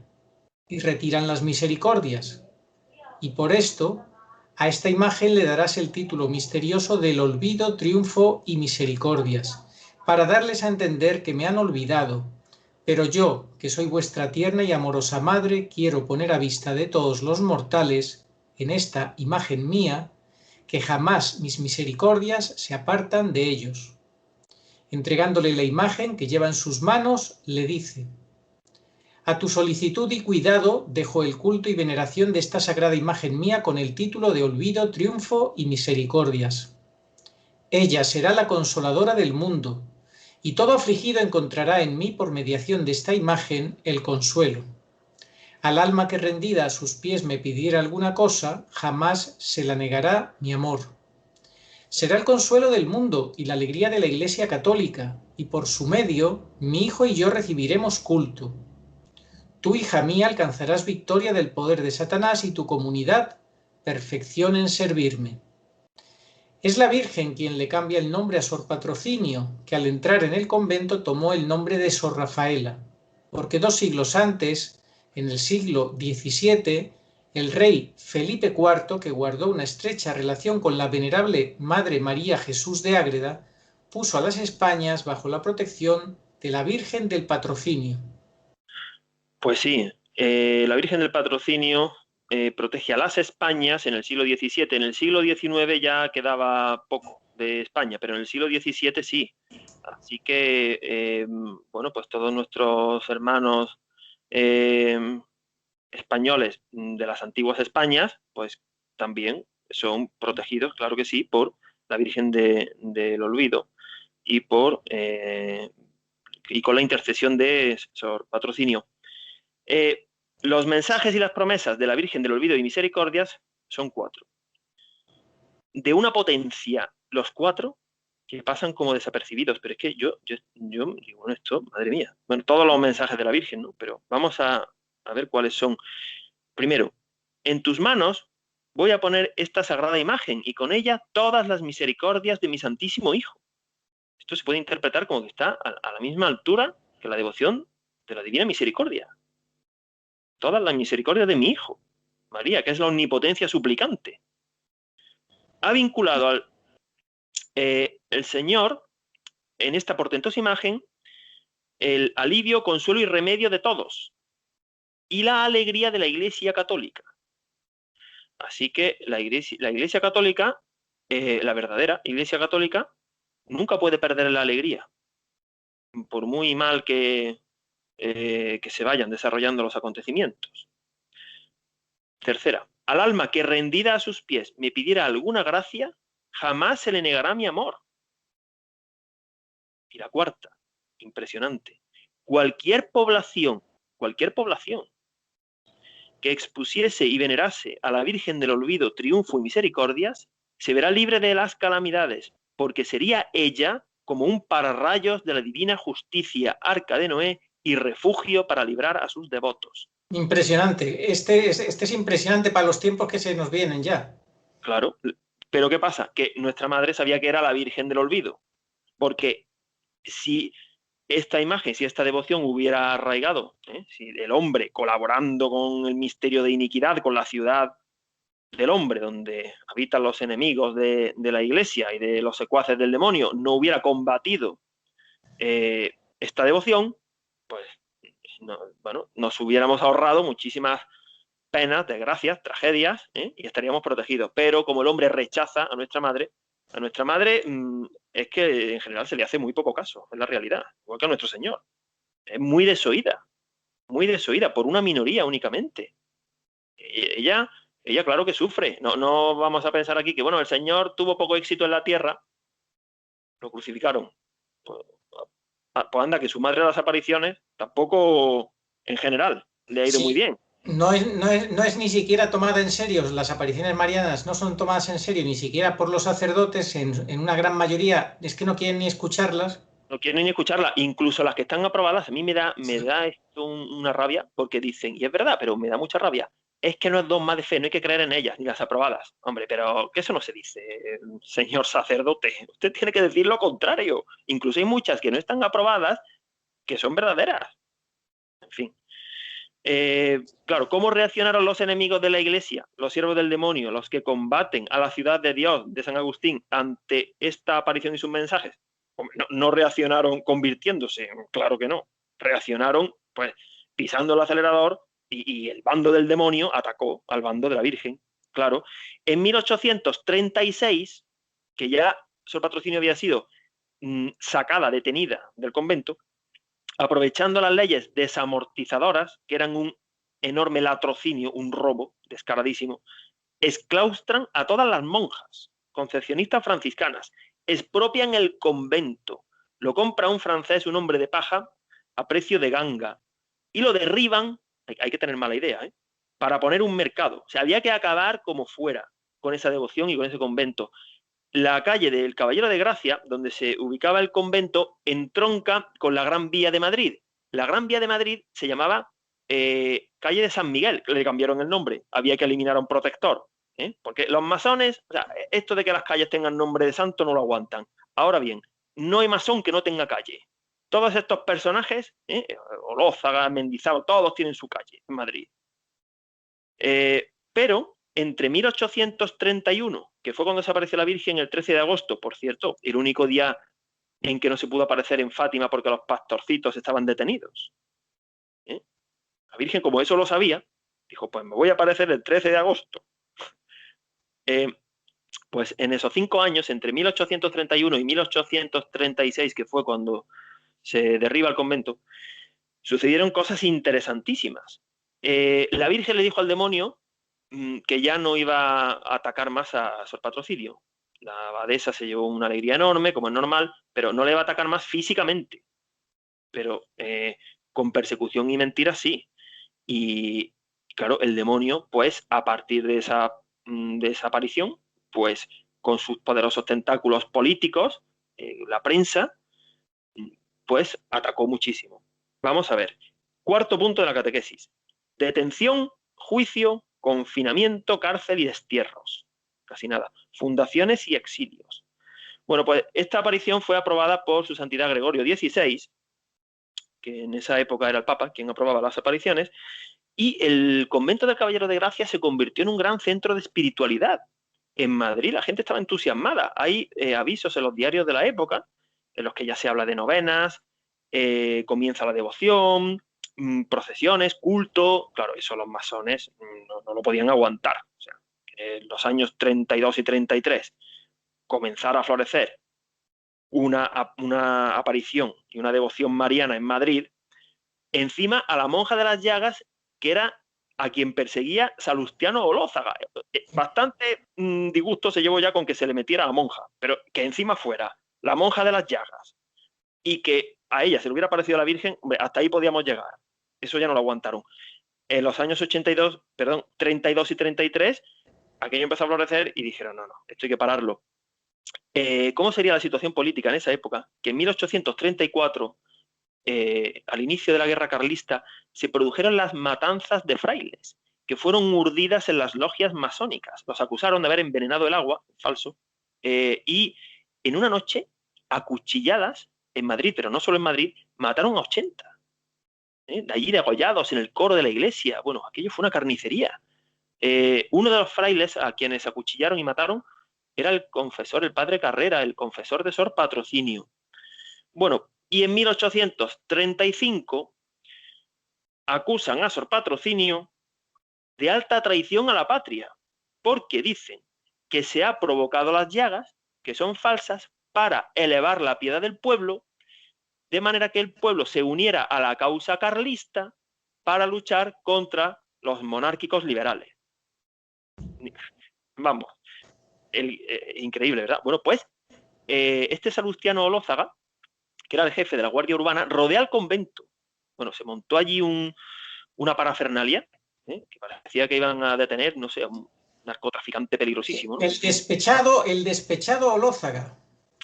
Speaker 1: y retiran las misericordias. Y por esto, a esta imagen le darás el título misterioso del olvido, triunfo y misericordias, para darles a entender que me han olvidado. Pero yo, que soy vuestra tierna y amorosa madre, quiero poner a vista de todos los mortales, en esta imagen mía, que jamás mis misericordias se apartan de ellos. Entregándole la imagen que lleva en sus manos, le dice: a tu solicitud y cuidado dejo el culto y veneración de esta sagrada imagen mía con el título de olvido, triunfo y misericordias. Ella será la consoladora del mundo, y todo afligido encontrará en mí, por mediación de esta imagen, el consuelo. Al alma que rendida a sus pies me pidiera alguna cosa, jamás se la negará mi amor. Será el consuelo del mundo y la alegría de la Iglesia católica, y por su medio mi hijo y yo recibiremos culto. Tú, hija mía, alcanzarás victoria del poder de Satanás y tu comunidad perfección en servirme. Es la Virgen quien le cambia el nombre a Sor Patrocinio, que al entrar en el convento tomó el nombre de Sor Rafaela, porque 2 siglos antes, en el siglo XVII, el rey Felipe IV, que guardó una estrecha relación con la venerable Madre María Jesús de Ágreda, puso a las Españas bajo la protección de la Virgen del Patrocinio.
Speaker 2: Pues sí, la Virgen del Patrocinio protege a las Españas en el siglo XVII. En el siglo XIX ya quedaba poco de España, pero en el siglo XVII sí. Así que, bueno, pues todos nuestros hermanos españoles de las antiguas Españas, pues también son protegidos, claro que sí, por la Virgen del Olvido y con la intercesión de Sor Patrocinio. Los mensajes y las promesas de la Virgen del Olvido y Misericordias son 4. De una potencia, los 4, que pasan como desapercibidos. Pero es que yo digo, bueno, esto, madre mía. Bueno, todos los mensajes de la Virgen, ¿no? Pero vamos a ver cuáles son. Primero, en tus manos voy a poner esta sagrada imagen y con ella todas las misericordias de mi Santísimo Hijo. Esto se puede interpretar como que está a la misma altura que la devoción de la Divina Misericordia. Todas las misericordias de mi Hijo, María, que es la omnipotencia suplicante. Ha vinculado el Señor, en esta portentosa imagen, el alivio, consuelo y remedio de todos, y la alegría de la Iglesia Católica. Así que la Iglesia Católica, la verdadera Iglesia Católica, nunca puede perder la alegría, por muy mal que se vayan desarrollando los acontecimientos. Tercera, al alma que rendida a sus pies me pidiera alguna gracia, jamás se le negará mi amor. Y la cuarta, impresionante, cualquier población que expusiese y venerase a la Virgen del Olvido, Triunfo y Misericordias, se verá libre de las calamidades, porque sería ella como un pararrayos de la divina justicia, arca de Noé y refugio para librar a sus devotos.
Speaker 1: Impresionante. Este es impresionante para los tiempos que se nos vienen ya.
Speaker 2: Claro, pero ¿qué pasa? Que nuestra madre sabía que era la Virgen del Olvido, porque si esta imagen, si esta devoción hubiera arraigado, si el hombre colaborando con el misterio de iniquidad, con la ciudad del hombre, donde habitan los enemigos de la Iglesia y de los secuaces del demonio, no hubiera combatido esta devoción, pues bueno, nos hubiéramos ahorrado muchísimas penas, desgracias, tragedias, y estaríamos protegidos. Pero como el hombre rechaza a nuestra madre es que en general se le hace muy poco caso, es la realidad, igual que a nuestro Señor. Es muy desoída por una minoría únicamente. Ella claro que sufre. No vamos a pensar aquí que, bueno, el Señor tuvo poco éxito en la tierra, lo crucificaron. Pues anda, que su madre a las apariciones tampoco, en general, le ha ido muy bien.
Speaker 1: No es ni siquiera tomada en serio, las apariciones marianas no son tomadas en serio ni siquiera por los sacerdotes, en una gran mayoría es que no quieren ni escucharlas.
Speaker 2: No quieren ni escucharlas, incluso las que están aprobadas. A mí me da esto una rabia, porque dicen, y es verdad, pero me da mucha rabia, es que no es dogma de fe, no hay que creer en ellas, ni las aprobadas. Hombre, pero que eso no se dice, señor sacerdote. Usted tiene que decir lo contrario. Incluso hay muchas que no están aprobadas que son verdaderas. En fin. Claro, ¿cómo reaccionaron los enemigos de la Iglesia, los siervos del demonio, los que combaten a la ciudad de Dios de San Agustín ante esta aparición y sus mensajes? Hombre, no reaccionaron convirtiéndose, claro que no. Reaccionaron, pues, pisando el acelerador y el bando del demonio atacó al bando de la Virgen. Claro, en 1836, que ya Sor Patrocinio había sido sacada, detenida del convento, aprovechando las leyes desamortizadoras, que eran un enorme latrocinio, un robo descaradísimo, exclaustran a todas las monjas concepcionistas franciscanas, expropian el convento, lo compra un francés, un hombre de paja, a precio de ganga, y lo derriban, hay que tener mala idea, para poner un mercado. O sea, había que acabar como fuera con esa devoción y con ese convento. La calle del Caballero de Gracia, donde se ubicaba el convento, entronca con la Gran Vía de Madrid. La Gran Vía de Madrid se llamaba calle de San Miguel, le cambiaron el nombre. Había que eliminar a un protector, porque los masones, o sea, esto de que las calles tengan nombre de santo no lo aguantan. Ahora bien, no hay masón que no tenga calle. Todos estos personajes, Olózaga, Mendizábal, todos tienen su calle en Madrid. Pero entre 1831, que fue cuando desapareció la Virgen, el 13 de agosto, por cierto, el único día en que no se pudo aparecer en Fátima porque los pastorcitos estaban detenidos. La Virgen, como eso lo sabía, dijo, pues me voy a aparecer el 13 de agosto. Pues en esos 5 años, entre 1831 y 1836, que fue cuando se derriba el convento, sucedieron cosas interesantísimas. La Virgen le dijo al demonio que ya no iba a atacar más a Sor Patrocinio. La abadesa se llevó una alegría enorme, como es normal, pero no le va a atacar más físicamente. Pero con persecución y mentiras sí. Y claro, el demonio, pues a partir de esa aparición, pues con sus poderosos tentáculos políticos, la prensa, pues atacó muchísimo. Vamos a ver. 4º punto de la catequesis. Detención, juicio, confinamiento, cárcel y destierros. Casi nada. Fundaciones y exilios. Bueno, pues esta aparición fue aprobada por su santidad Gregorio XVI, que en esa época era el Papa quien aprobaba las apariciones, y el convento del Caballero de Gracia se convirtió en un gran centro de espiritualidad. En Madrid la gente estaba entusiasmada. Hay avisos en los diarios de la época en los que ya se habla de novenas, comienza la devoción, procesiones, culto. Claro, eso los masones no lo podían aguantar. O sea, en los años 32 y 33 comenzar a florecer una aparición y una devoción mariana en Madrid, encima a la monja de las Llagas, que era a quien perseguía Salustiano Olózaga. Bastante disgusto se llevó ya con que se le metiera a la monja, pero que encima fuera la monja de las Llagas y que a ella se le hubiera parecido a la Virgen, hombre, hasta ahí podíamos llegar. Eso ya no lo aguantaron. En los años 32 y 33, aquello empezó a florecer y dijeron, no, esto hay que pararlo. ¿Cómo sería la situación política en esa época? Que en 1834, al inicio de la guerra carlista, se produjeron las matanzas de frailes, que fueron urdidas en las logias masónicas. Los acusaron de haber envenenado el agua, falso, y en una noche, acuchilladas en Madrid, pero no solo en Madrid, mataron a 80. De allí degollados en el coro de la iglesia. Bueno, aquello fue una carnicería. Uno de los frailes a quienes acuchillaron y mataron era el confesor, el padre Carrera, el confesor de Sor Patrocinio. Bueno, y en 1835 acusan a Sor Patrocinio de alta traición a la patria, porque dicen que se ha provocado las llagas, que son falsas, para elevar la piedad del pueblo, de manera que el pueblo se uniera a la causa carlista para luchar contra los monárquicos liberales. Vamos, increíble, ¿verdad? Bueno, pues este Salustiano Olózaga, que era el jefe de la Guardia Urbana, rodea el convento. Bueno, se montó allí una parafernalia, que parecía que iban a detener, no sé, a un narcotraficante peligrosísimo, ¿no?
Speaker 1: El despechado Olózaga.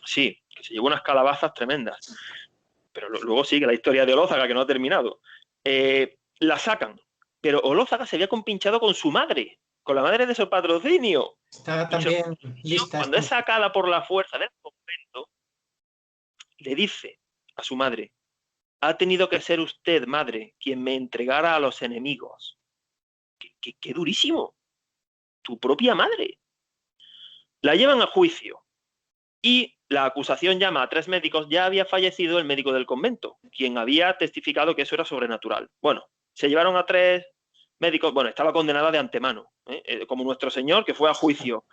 Speaker 2: Sí, que se llevó unas calabazas tremendas. Pero luego sigue la historia de Olózaga, que no ha terminado. La sacan, pero Olózaga se había compinchado con su madre, con la madre de Sor Patrocinio.
Speaker 1: Está también lista.
Speaker 2: Cuando es sacada por la fuerza del convento, le dice a su madre: ha tenido que ser usted, madre, quien me entregara a los enemigos. ¡Qué durísimo! Tu propia madre. La llevan a juicio y la acusación llama a 3 médicos. Ya había fallecido el médico del convento, quien había testificado que eso era sobrenatural. Bueno, se llevaron a 3 médicos. Bueno, estaba condenada de antemano, como nuestro Señor, que fue a juicio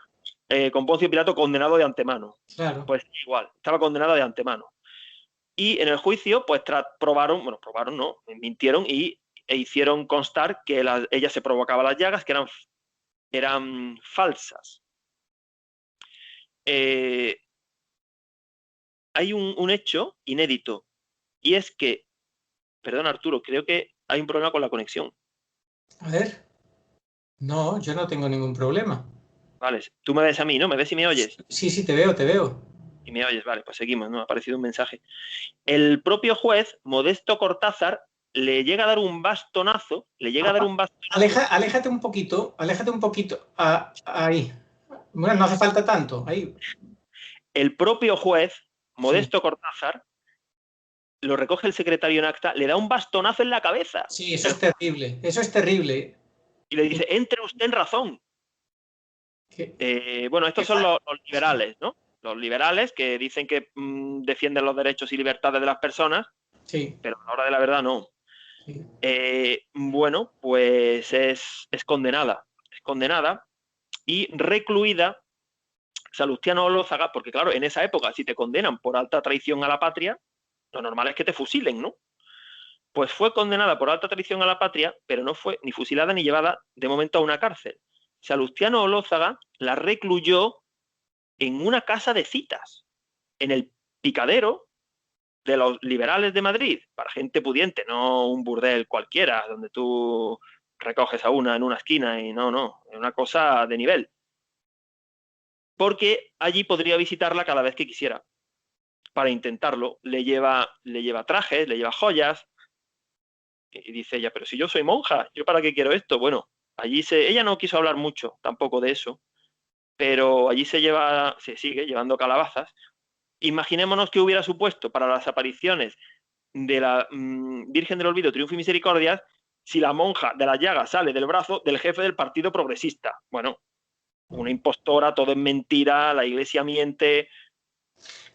Speaker 2: con Poncio Pilato, condenado de antemano.
Speaker 1: Claro.
Speaker 2: Pues igual, estaba condenada de antemano. Y en el juicio, pues mintieron e hicieron constar que ella se provocaba las llagas, que eran falsas. Hay un hecho inédito, y es que, perdón Arturo, creo que hay un problema con la conexión.
Speaker 1: A ver. No, yo no tengo ningún problema.
Speaker 2: Vale, tú me ves a mí, ¿no? ¿Me ves y me oyes?
Speaker 1: Sí, te veo, te veo.
Speaker 2: Y me oyes, vale, pues seguimos, ¿no? Ha aparecido un mensaje. El propio juez, Modesto Cortázar, le llega a dar un bastonazo,
Speaker 1: Aléjate un poquito, ahí. Bueno, no hace falta tanto, ahí.
Speaker 2: El propio juez, Modesto
Speaker 1: Sí.
Speaker 2: Cortázar, lo recoge el secretario en acta, le da un bastonazo en la cabeza.
Speaker 1: Sí, eso es terrible, eso es terrible.
Speaker 2: Y le dice: entre usted en razón. Bueno, estos son los liberales, ¿no? Los liberales que dicen que defienden los derechos y libertades de las personas,
Speaker 1: sí,
Speaker 2: pero a la hora de la verdad no.
Speaker 1: Sí.
Speaker 2: Bueno, pues es condenada. Es condenada y recluida Salustiano Olózaga, porque claro, en esa época, si te condenan por alta traición a la patria, lo normal es que te fusilen, ¿no? Pues fue condenada por alta traición a la patria, pero no fue ni fusilada ni llevada de momento a una cárcel. Salustiano Olózaga la recluyó en una casa de citas, en el Picadero de los liberales de Madrid, para gente pudiente, no un burdel cualquiera, donde tú recoges a una en una esquina y no, es una cosa de nivel. Porque allí podría visitarla cada vez que quisiera. Para intentarlo, le lleva trajes, le lleva joyas, y dice ella: pero si yo soy monja, ¿yo para qué quiero esto? Bueno, ella no quiso hablar mucho tampoco de eso, pero allí se sigue llevando calabazas. Imaginémonos que hubiera supuesto para las apariciones de la Virgen del Olvido, Triunfo y Misericordia, si la monja de las llagas sale del brazo del jefe del Partido Progresista. Bueno, una impostora, todo es mentira, la Iglesia miente.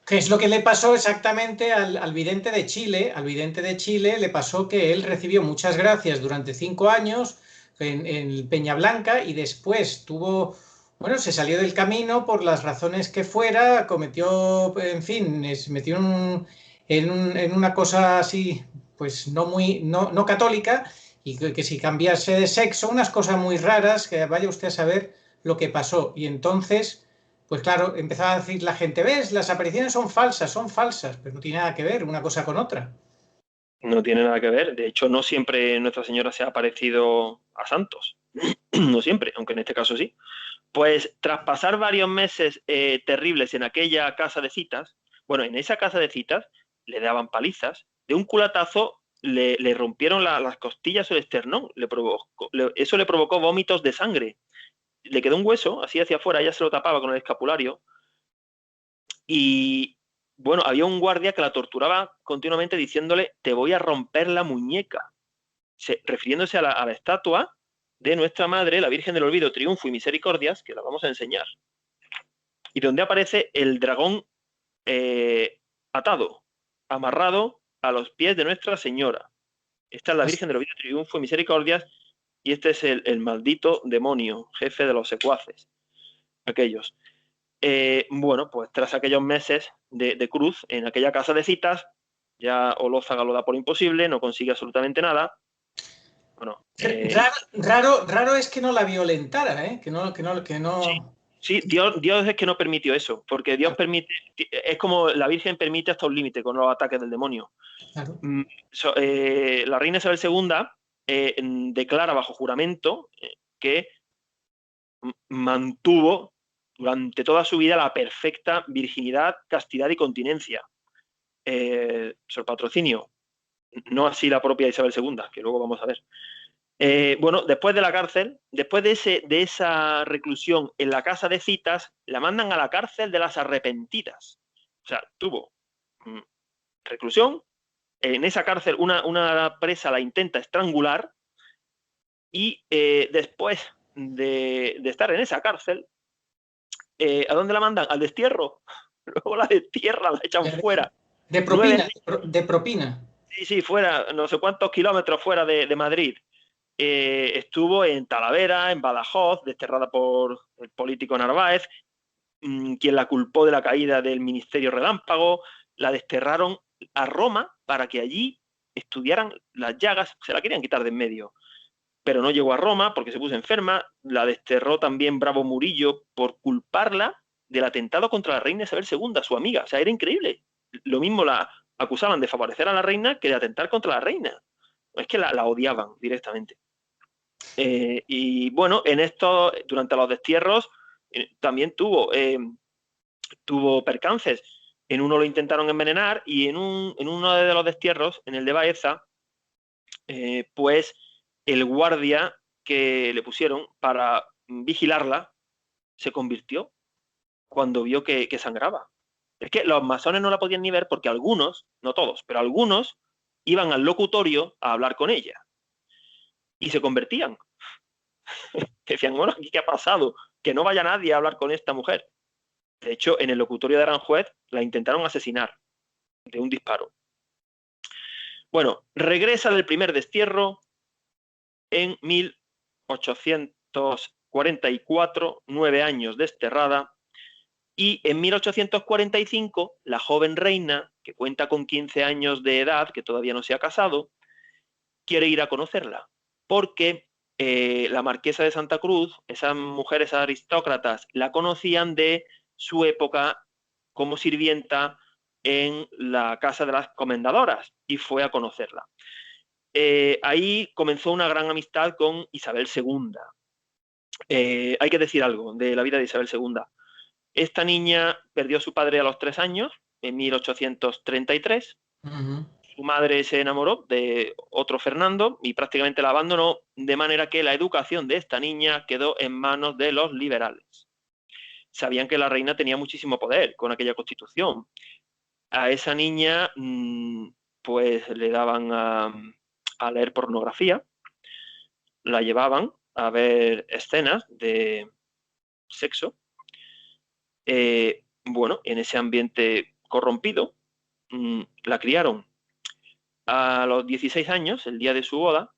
Speaker 1: ¿Qué es lo que le pasó exactamente al vidente de Chile? Al vidente de Chile le pasó que él recibió muchas gracias durante 5 años en Peñablanca y después bueno, se salió del camino por las razones que fuera, cometió, en fin, se metió en una cosa así, pues no católica, y que si cambiase de sexo, unas cosas muy raras, que vaya usted a saber lo que pasó. Y entonces, pues claro, empezaba a decir la gente: ¿ves? Las apariciones son falsas, pero no tiene nada que ver una cosa con otra.
Speaker 2: No tiene nada que ver. De hecho, no siempre Nuestra Señora se ha parecido a santos. No siempre, aunque en este caso sí. Pues tras pasar varios meses terribles en aquella casa de citas, bueno, en esa casa de citas le daban palizas, de un culatazo le rompieron las costillas o el esternón, eso le provocó vómitos de sangre, le quedó un hueso así hacia afuera, ella se lo tapaba con el escapulario, y bueno, había un guardia que la torturaba continuamente diciéndole: te voy a romper la muñeca, refiriéndose a la estatua de nuestra Madre, la Virgen del Olvido, Triunfo y Misericordias, que la vamos a enseñar, y donde aparece el dragón atado, amarrado a los pies de Nuestra Señora. Esta es la Virgen del Olvido, Triunfo y Misericordias, y este es el maldito demonio, jefe de los secuaces, aquellos. Bueno, pues tras aquellos meses de cruz en aquella casa de citas, ya Olózaga lo da por imposible, no consigue absolutamente nada. Bueno,
Speaker 1: Raro es que no la violentara, ¿eh? Que no.
Speaker 2: Sí, Dios es que no permitió eso, porque Dios permite, es como la Virgen permite hasta un límite con los ataques del demonio.
Speaker 1: Claro.
Speaker 2: La reina Isabel II declara bajo juramento que mantuvo durante toda su vida la perfecta virginidad, castidad y continencia. Sor Patrocinio, no así la propia Isabel II, que luego vamos a ver. Bueno, después de la cárcel, después de esa reclusión en la casa de citas, la mandan a la cárcel de las arrepentidas. O sea, tuvo reclusión, en esa cárcel una presa la intenta estrangular y después de estar en esa cárcel, ¿a dónde la mandan? Al destierro. Luego la destierran, la echan fuera.
Speaker 1: De propina, de propina.
Speaker 2: Sí, fuera, no sé cuántos kilómetros fuera de Madrid. Estuvo en Talavera, en Badajoz, desterrada por el político Narváez, quien la culpó de la caída del Ministerio Relámpago. La desterraron a Roma para que allí estudiaran las llagas, se la querían quitar de en medio, pero no llegó a Roma porque se puso enferma. La desterró también Bravo Murillo por culparla del atentado contra la reina Isabel II, su amiga. O sea, era increíble. Lo mismo la acusaban de favorecer a la reina que de atentar contra la reina. Es que la odiaban directamente. Y bueno, durante los destierros, también tuvo percances. En uno lo intentaron envenenar y en uno de los destierros, en el de Baeza, pues el guardia que le pusieron para vigilarla se convirtió cuando vio que sangraba. Es que los masones no la podían ni ver porque algunos, no todos, pero algunos iban al locutorio a hablar con ella y se convertían. Decían, bueno, ¿qué ha pasado? Que no vaya nadie a hablar con esta mujer. De hecho, en el locutorio de Aranjuez la intentaron asesinar de un disparo. Bueno, regresa del primer destierro en 1844, 9 años desterrada, y en 1845 la joven reina, que cuenta con 15 años de edad, que todavía no se ha casado, quiere ir a conocerla, porque la marquesa de Santa Cruz, esas mujeres aristócratas, la conocían de su época como sirvienta en la casa de las comendadoras y fue a conocerla. Ahí comenzó una gran amistad con Isabel II. Hay que decir algo de la vida de Isabel II. Esta niña perdió a su padre a los 3 años, en 1833. Su madre se enamoró de otro Fernando y prácticamente la abandonó, de manera que la educación de esta niña quedó en manos de los liberales. Sabían que la reina tenía muchísimo poder con aquella constitución. A esa niña pues le daban a leer pornografía, la llevaban a ver escenas de sexo. Bueno, en ese ambiente corrompido la criaron. A los 16 años, el día de su boda,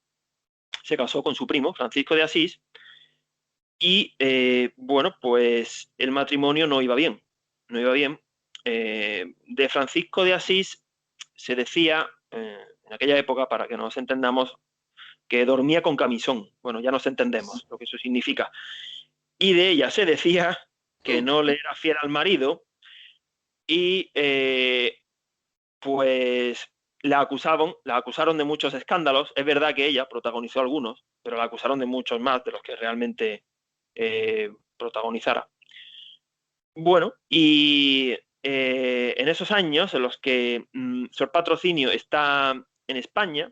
Speaker 2: se casó con su primo, Francisco de Asís, y bueno, pues el matrimonio no iba bien. No iba bien. De Francisco de Asís se decía, en aquella época, para que nos entendamos, que dormía con camisón. Bueno, ya nos entendemos lo que eso significa. Y de ella se decía que no le era fiel al marido y pues la acusaron de muchos escándalos. Es verdad que ella protagonizó algunos, pero la acusaron de muchos más de los que realmente protagonizara. Bueno, y en esos años en los que Sor Patrocinio está en España,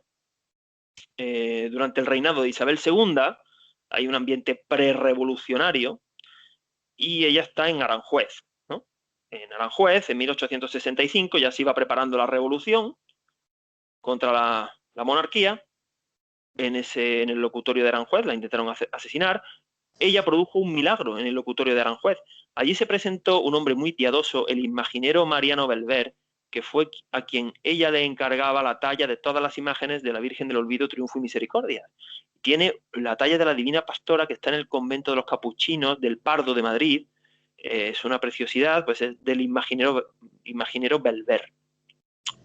Speaker 2: durante el reinado de Isabel II, hay un ambiente prerevolucionario y ella está en Aranjuez, ¿no? En Aranjuez, en 1865, ya se iba preparando la revolución contra la monarquía. En el locutorio de Aranjuez la intentaron asesinar. Ella produjo un milagro en el locutorio de Aranjuez. Allí se presentó un hombre muy piadoso, el imaginero Mariano Belver, que fue a quien ella le encargaba la talla de todas las imágenes de la Virgen del Olvido, Triunfo y Misericordia. Tiene la talla de la Divina Pastora que está en el convento de los Capuchinos del Pardo de Madrid. Es una preciosidad, pues es del imaginero Belver.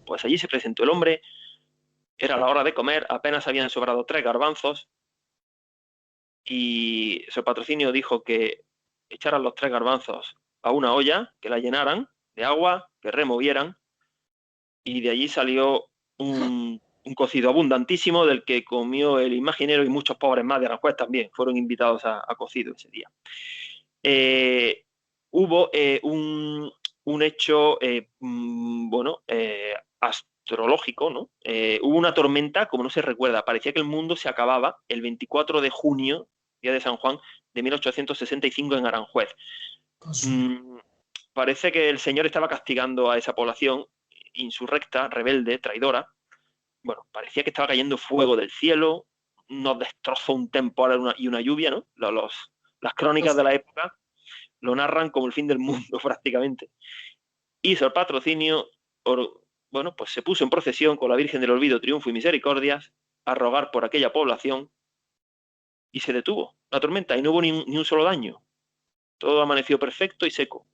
Speaker 2: Pues allí se presentó el hombre, era la hora de comer, apenas habían sobrado 3 garbanzos y Sor Patrocinio dijo que echaran los 3 garbanzos a una olla, que la llenaran de agua, que removieran, y de allí salió un cocido abundantísimo del que comió el imaginero y muchos pobres más de Aranjuez también fueron invitados a cocido ese día. Hubo un hecho, astrológico, ¿no? Hubo una tormenta, como no se recuerda, parecía que el mundo se acababa el 24 de junio, día de San Juan, de 1865 en Aranjuez. Parece que el Señor estaba castigando a esa población insurrecta, rebelde, traidora. Bueno, parecía que estaba cayendo fuego del cielo, nos destrozó un temporal y una lluvia, ¿no? Las crónicas de la época lo narran como el fin del mundo prácticamente. Y Sor Patrocinio, pues se puso en procesión con la Virgen del Olvido, Triunfo y Misericordias a rogar por aquella población y se detuvo la tormenta y no hubo ni un solo daño. Todo amaneció perfecto y seco.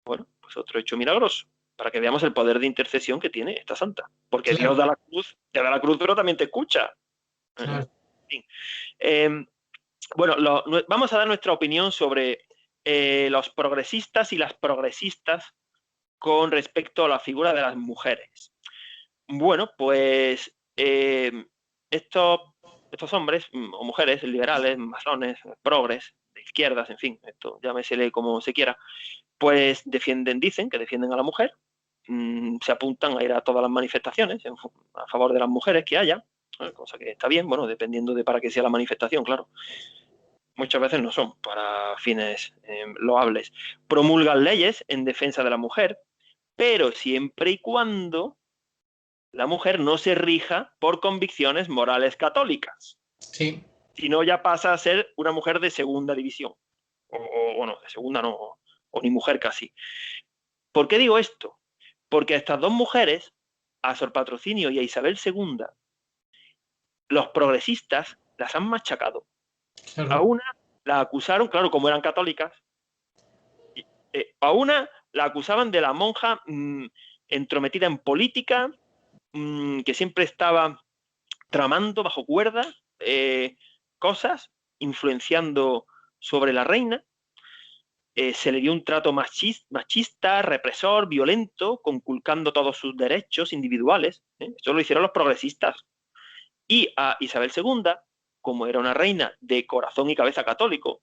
Speaker 2: Bueno, pues otro hecho milagroso, para que veamos el poder de intercesión que tiene esta santa. Porque claro, Dios te da la cruz, pero también te escucha. Claro. Vamos a dar nuestra opinión sobre los progresistas y las progresistas con respecto a la figura de las mujeres. Bueno, pues estos hombres o mujeres liberales, masones, progres, de izquierdas, en fin, esto llámesele como se quiera, pues dicen que defienden a la mujer, se apuntan a ir a todas las manifestaciones a favor de las mujeres que haya, cosa que está bien, bueno, dependiendo de para qué sea la manifestación, claro. Muchas veces no son para fines loables. Promulgan leyes en defensa de la mujer, pero siempre y cuando la mujer no se rija por convicciones morales católicas.
Speaker 1: Sí.
Speaker 2: Si no, ya pasa a ser una mujer de segunda división. O de segunda no, o ni mujer casi. ¿Por qué digo esto? Porque a estas dos mujeres, a Sor Patrocinio y a Isabel II, los progresistas las han machacado. Claro. A una la acusaron, claro, como eran católicas, a una la acusaban de la monja entrometida en política, que siempre estaba tramando bajo cuerda cosas, influenciando sobre la reina. Se le dio un trato machista, represor, violento, conculcando todos sus derechos individuales. Eso lo hicieron los progresistas. Y a Isabel II, como era una reina de corazón y cabeza católico,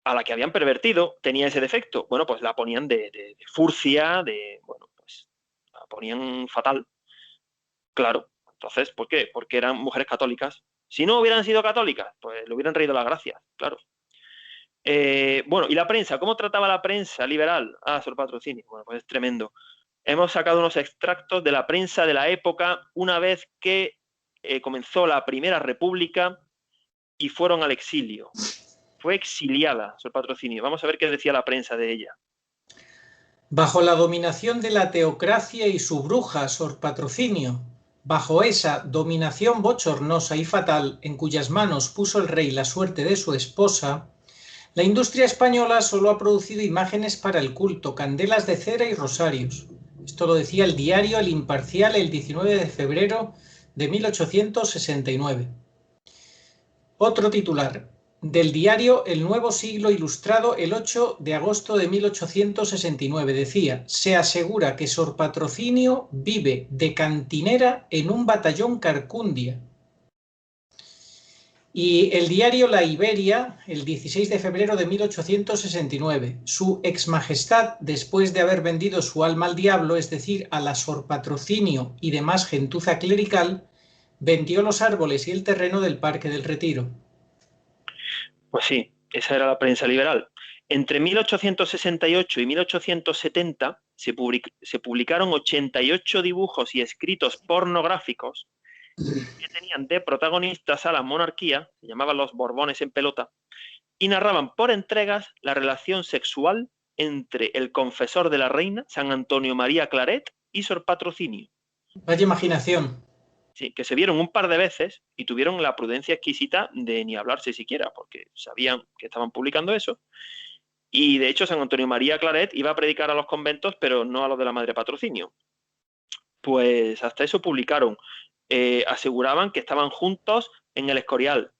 Speaker 2: a la que habían pervertido, tenía ese defecto. Bueno, pues la ponían de furcia, pues la ponían fatal. Claro. Entonces, ¿por qué? Porque eran mujeres católicas. Si no hubieran sido católicas, pues le hubieran reído las gracias, claro. Y la prensa, ¿cómo trataba la prensa liberal a Sor Patrocinio? Bueno, pues es tremendo. Hemos sacado unos extractos de la prensa de la época una vez que comenzó la Primera República y fueron al exilio. Fue exiliada Sor Patrocinio. Vamos a ver qué decía la prensa de ella.
Speaker 1: Bajo la dominación de la teocracia y su bruja Sor Patrocinio, bajo esa dominación bochornosa y fatal en cuyas manos puso el rey la suerte de su esposa, la industria española solo ha producido imágenes para el culto, candelas de cera y rosarios. Esto lo decía el diario El Imparcial el 19 de febrero de 1869. Otro titular, del diario El Nuevo Siglo Ilustrado el 8 de agosto de 1869, decía: se asegura que Sor Patrocinio vive de cantinera en un batallón Carcundia. Y el diario La Iberia, el 16 de febrero de 1869, su exmajestad, después de haber vendido su alma al diablo, es decir, a la Sor Patrocinio y demás gentuza clerical, vendió los árboles y el terreno del Parque del Retiro.
Speaker 2: Pues sí, esa era la prensa liberal. Entre 1868 y 1870 se publicaron 88 dibujos y escritos pornográficos que tenían de protagonistas a la monarquía, se llamaban los Borbones en pelota, y narraban por entregas la relación sexual entre el confesor de la reina, San Antonio María Claret, y Sor Patrocinio.
Speaker 1: Vaya imaginación.
Speaker 2: Sí, que se vieron un par de veces y tuvieron la prudencia exquisita de ni hablarse siquiera, porque sabían que estaban publicando eso. Y de hecho San Antonio María Claret iba a predicar a los conventos, pero no a los de la Madre Patrocinio. Pues hasta eso publicaron. Aseguraban que estaban juntos en el Escorial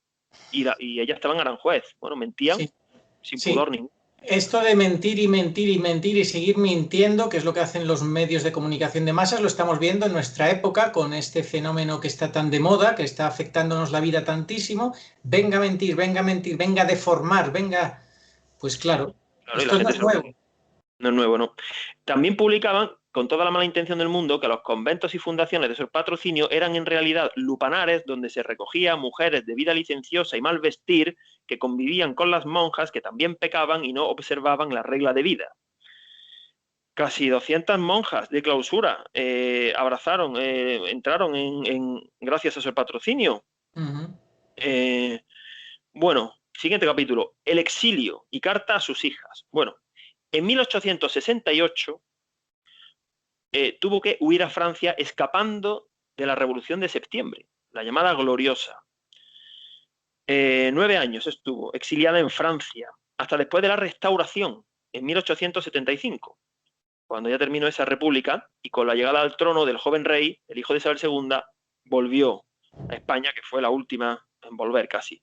Speaker 2: y ellas estaban en Aranjuez. Bueno, mentían sin pudor ninguno.
Speaker 1: Esto de mentir y mentir y mentir y seguir mintiendo, que es lo que hacen los medios de comunicación de masas, lo estamos viendo en nuestra época con este fenómeno que está tan de moda, que está afectándonos la vida tantísimo. Venga a mentir, venga a deformar, venga... Pues claro, esto no es nuevo.
Speaker 2: No es nuevo, no. También publicaban, con toda la mala intención del mundo, que los conventos y fundaciones de Sor Patrocinio eran en realidad lupanares donde se recogía mujeres de vida licenciosa y mal vestir que convivían con las monjas que también pecaban y no observaban la regla de vida. Casi 200 monjas de clausura entraron gracias a Sor Patrocinio. Bueno, siguiente capítulo. El exilio y carta a sus hijas. Bueno, en 1868 tuvo que huir a Francia escapando de la Revolución de Septiembre, la llamada Gloriosa. 9 años estuvo exiliada en Francia, hasta después de la Restauración, en 1875, cuando ya terminó esa república y con la llegada al trono del joven rey, el hijo de Isabel II, volvió a España, que fue la última en volver casi.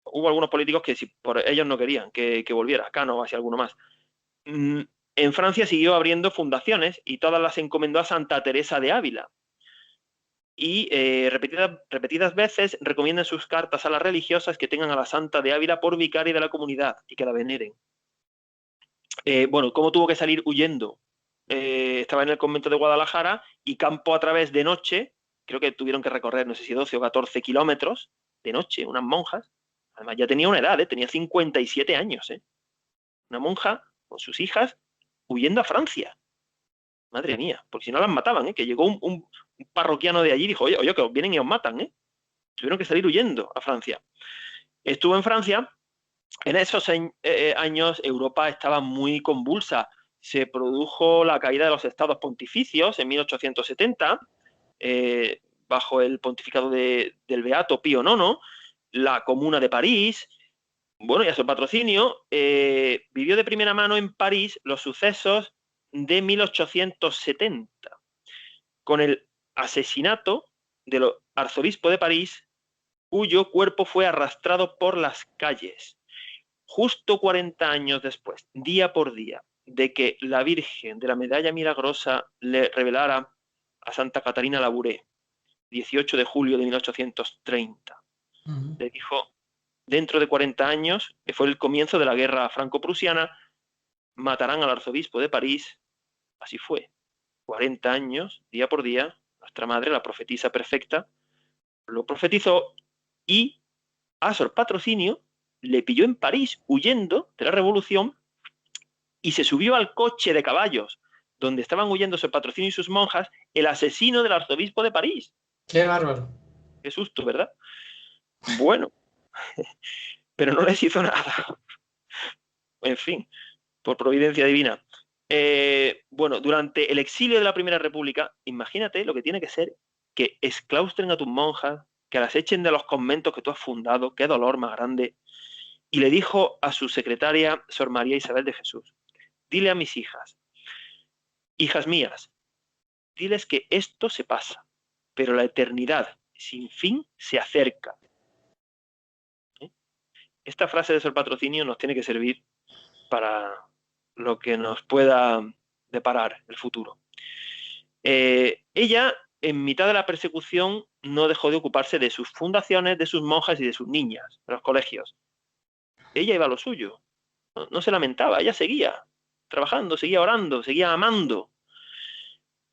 Speaker 2: Hubo algunos políticos que si por ellos no querían que volviera, Cánovas y alguno más. En Francia siguió abriendo fundaciones y todas las encomendó a Santa Teresa de Ávila. Y repetidas veces recomiendan sus cartas a las religiosas que tengan a la Santa de Ávila por vicaria de la comunidad y que la veneren. Bueno, ¿cómo tuvo que salir huyendo? Estaba en el convento de Guadalajara y campo a través de noche, creo que tuvieron que recorrer, no sé si 12 o 14 kilómetros de noche, unas monjas. Además ya tenía una edad, tenía 57 años. Una monja con sus hijas huyendo a Francia. Madre mía, porque si no las mataban, que llegó un parroquiano de allí y dijo, oye, que os vienen y os matan. Tuvieron que salir huyendo a Francia. Estuvo en Francia. En esos años Europa estaba muy convulsa. Se produjo la caída de los estados pontificios en 1870, bajo el pontificado del beato Pío IX, la Comuna de París. Bueno, y a Sor Patrocinio vivió de primera mano en París los sucesos de 1870, con el asesinato del arzobispo de París, cuyo cuerpo fue arrastrado por las calles. Justo 40 años después, día por día, de que la Virgen de la Medalla Milagrosa le revelara a Santa Catarina Labouré, 18 de julio de 1830, le dijo, dentro de 40 años, que fue el comienzo de la guerra franco-prusiana, matarán al arzobispo de París. Así fue. 40 años, día por día, nuestra madre, la profetisa perfecta, lo profetizó y a Sor Patrocinio le pilló en París huyendo de la revolución y se subió al coche de caballos donde estaban huyendo Sor Patrocinio y sus monjas, el asesino del arzobispo de París.
Speaker 1: ¡Qué bárbaro!
Speaker 2: Qué susto, ¿verdad? Bueno, pero no les hizo nada. En fin, por providencia divina. Bueno, durante el exilio de la Primera República, imagínate lo que tiene que ser que exclaustren a tus monjas, que las echen de los conventos que tú has fundado, qué dolor más grande. Y le dijo a su secretaria, Sor María Isabel de Jesús, dile a mis hijas mías, diles que esto se pasa, pero la eternidad sin fin se acerca. Esta frase de Sor Patrocinio nos tiene que servir para lo que nos pueda deparar el futuro. Ella, en mitad de la persecución, no dejó de ocuparse de sus fundaciones, de sus monjas y de sus niñas, de los colegios. Ella iba a lo suyo, no se lamentaba, ella seguía trabajando, seguía orando, seguía amando.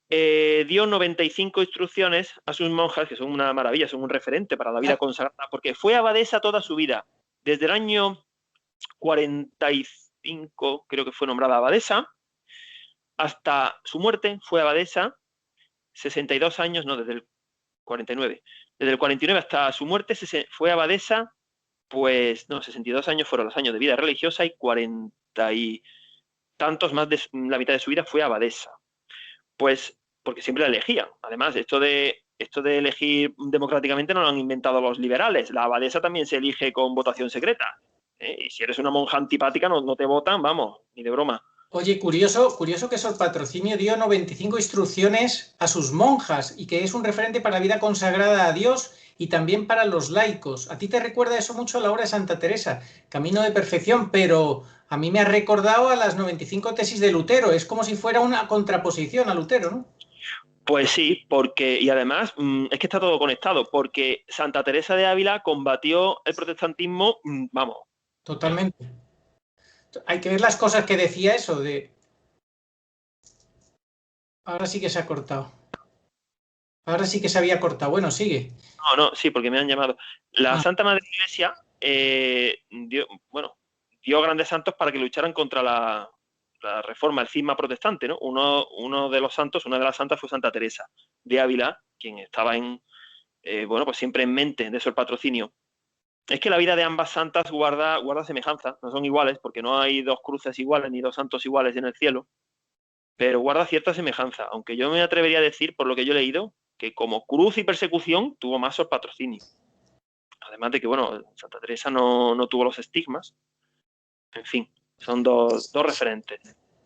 Speaker 2: Dio 95 instrucciones a sus monjas, que son una maravilla, son un referente para la vida consagrada, porque fue abadesa toda su vida. Desde el año 45, creo que fue nombrada abadesa, hasta su muerte fue abadesa, 62 años, no, desde el 49. Desde el 49 hasta su muerte fue abadesa, pues, no, 62 años fueron los años de vida religiosa y 40 y tantos, más de la mitad de su vida fue abadesa. Pues, porque siempre la elegían. Además, esto de elegir democráticamente no lo han inventado los liberales. La abadesa también se elige con votación secreta. Y si eres una monja antipática, no te votan, vamos, ni de broma.
Speaker 1: Oye, curioso que Sor Patrocinio dio 95 instrucciones a sus monjas y que es un referente para la vida consagrada a Dios y también para los laicos. A ti te recuerda eso mucho a la obra de Santa Teresa, Camino de Perfección, pero a mí me ha recordado a las 95 tesis de Lutero. Es como si fuera una contraposición a Lutero, ¿no?
Speaker 2: Pues sí, y además es que está todo conectado, porque Santa Teresa de Ávila combatió el protestantismo, vamos.
Speaker 1: Totalmente. hay que ver las cosas que decía eso de... Ahora sí que se ha cortado. Ahora sí que se había cortado. Bueno, sigue.
Speaker 2: No, sí, porque me han llamado. La Santa Madre Iglesia dio grandes santos para que lucharan contra la reforma, el cisma protestante, ¿no? Uno de los santos, una de las santas fue Santa Teresa de Ávila, quien estaba pues siempre en mente de Sor Patrocinio. Es que la vida de ambas santas guarda semejanza, no son iguales, porque no hay dos cruces iguales ni dos santos iguales en el cielo, pero guarda cierta semejanza, aunque yo me atrevería a decir, por lo que yo he leído, que como cruz y persecución tuvo más Sor Patrocinio. Además de que, bueno, Santa Teresa no tuvo los estigmas. En fin, son dos referentes.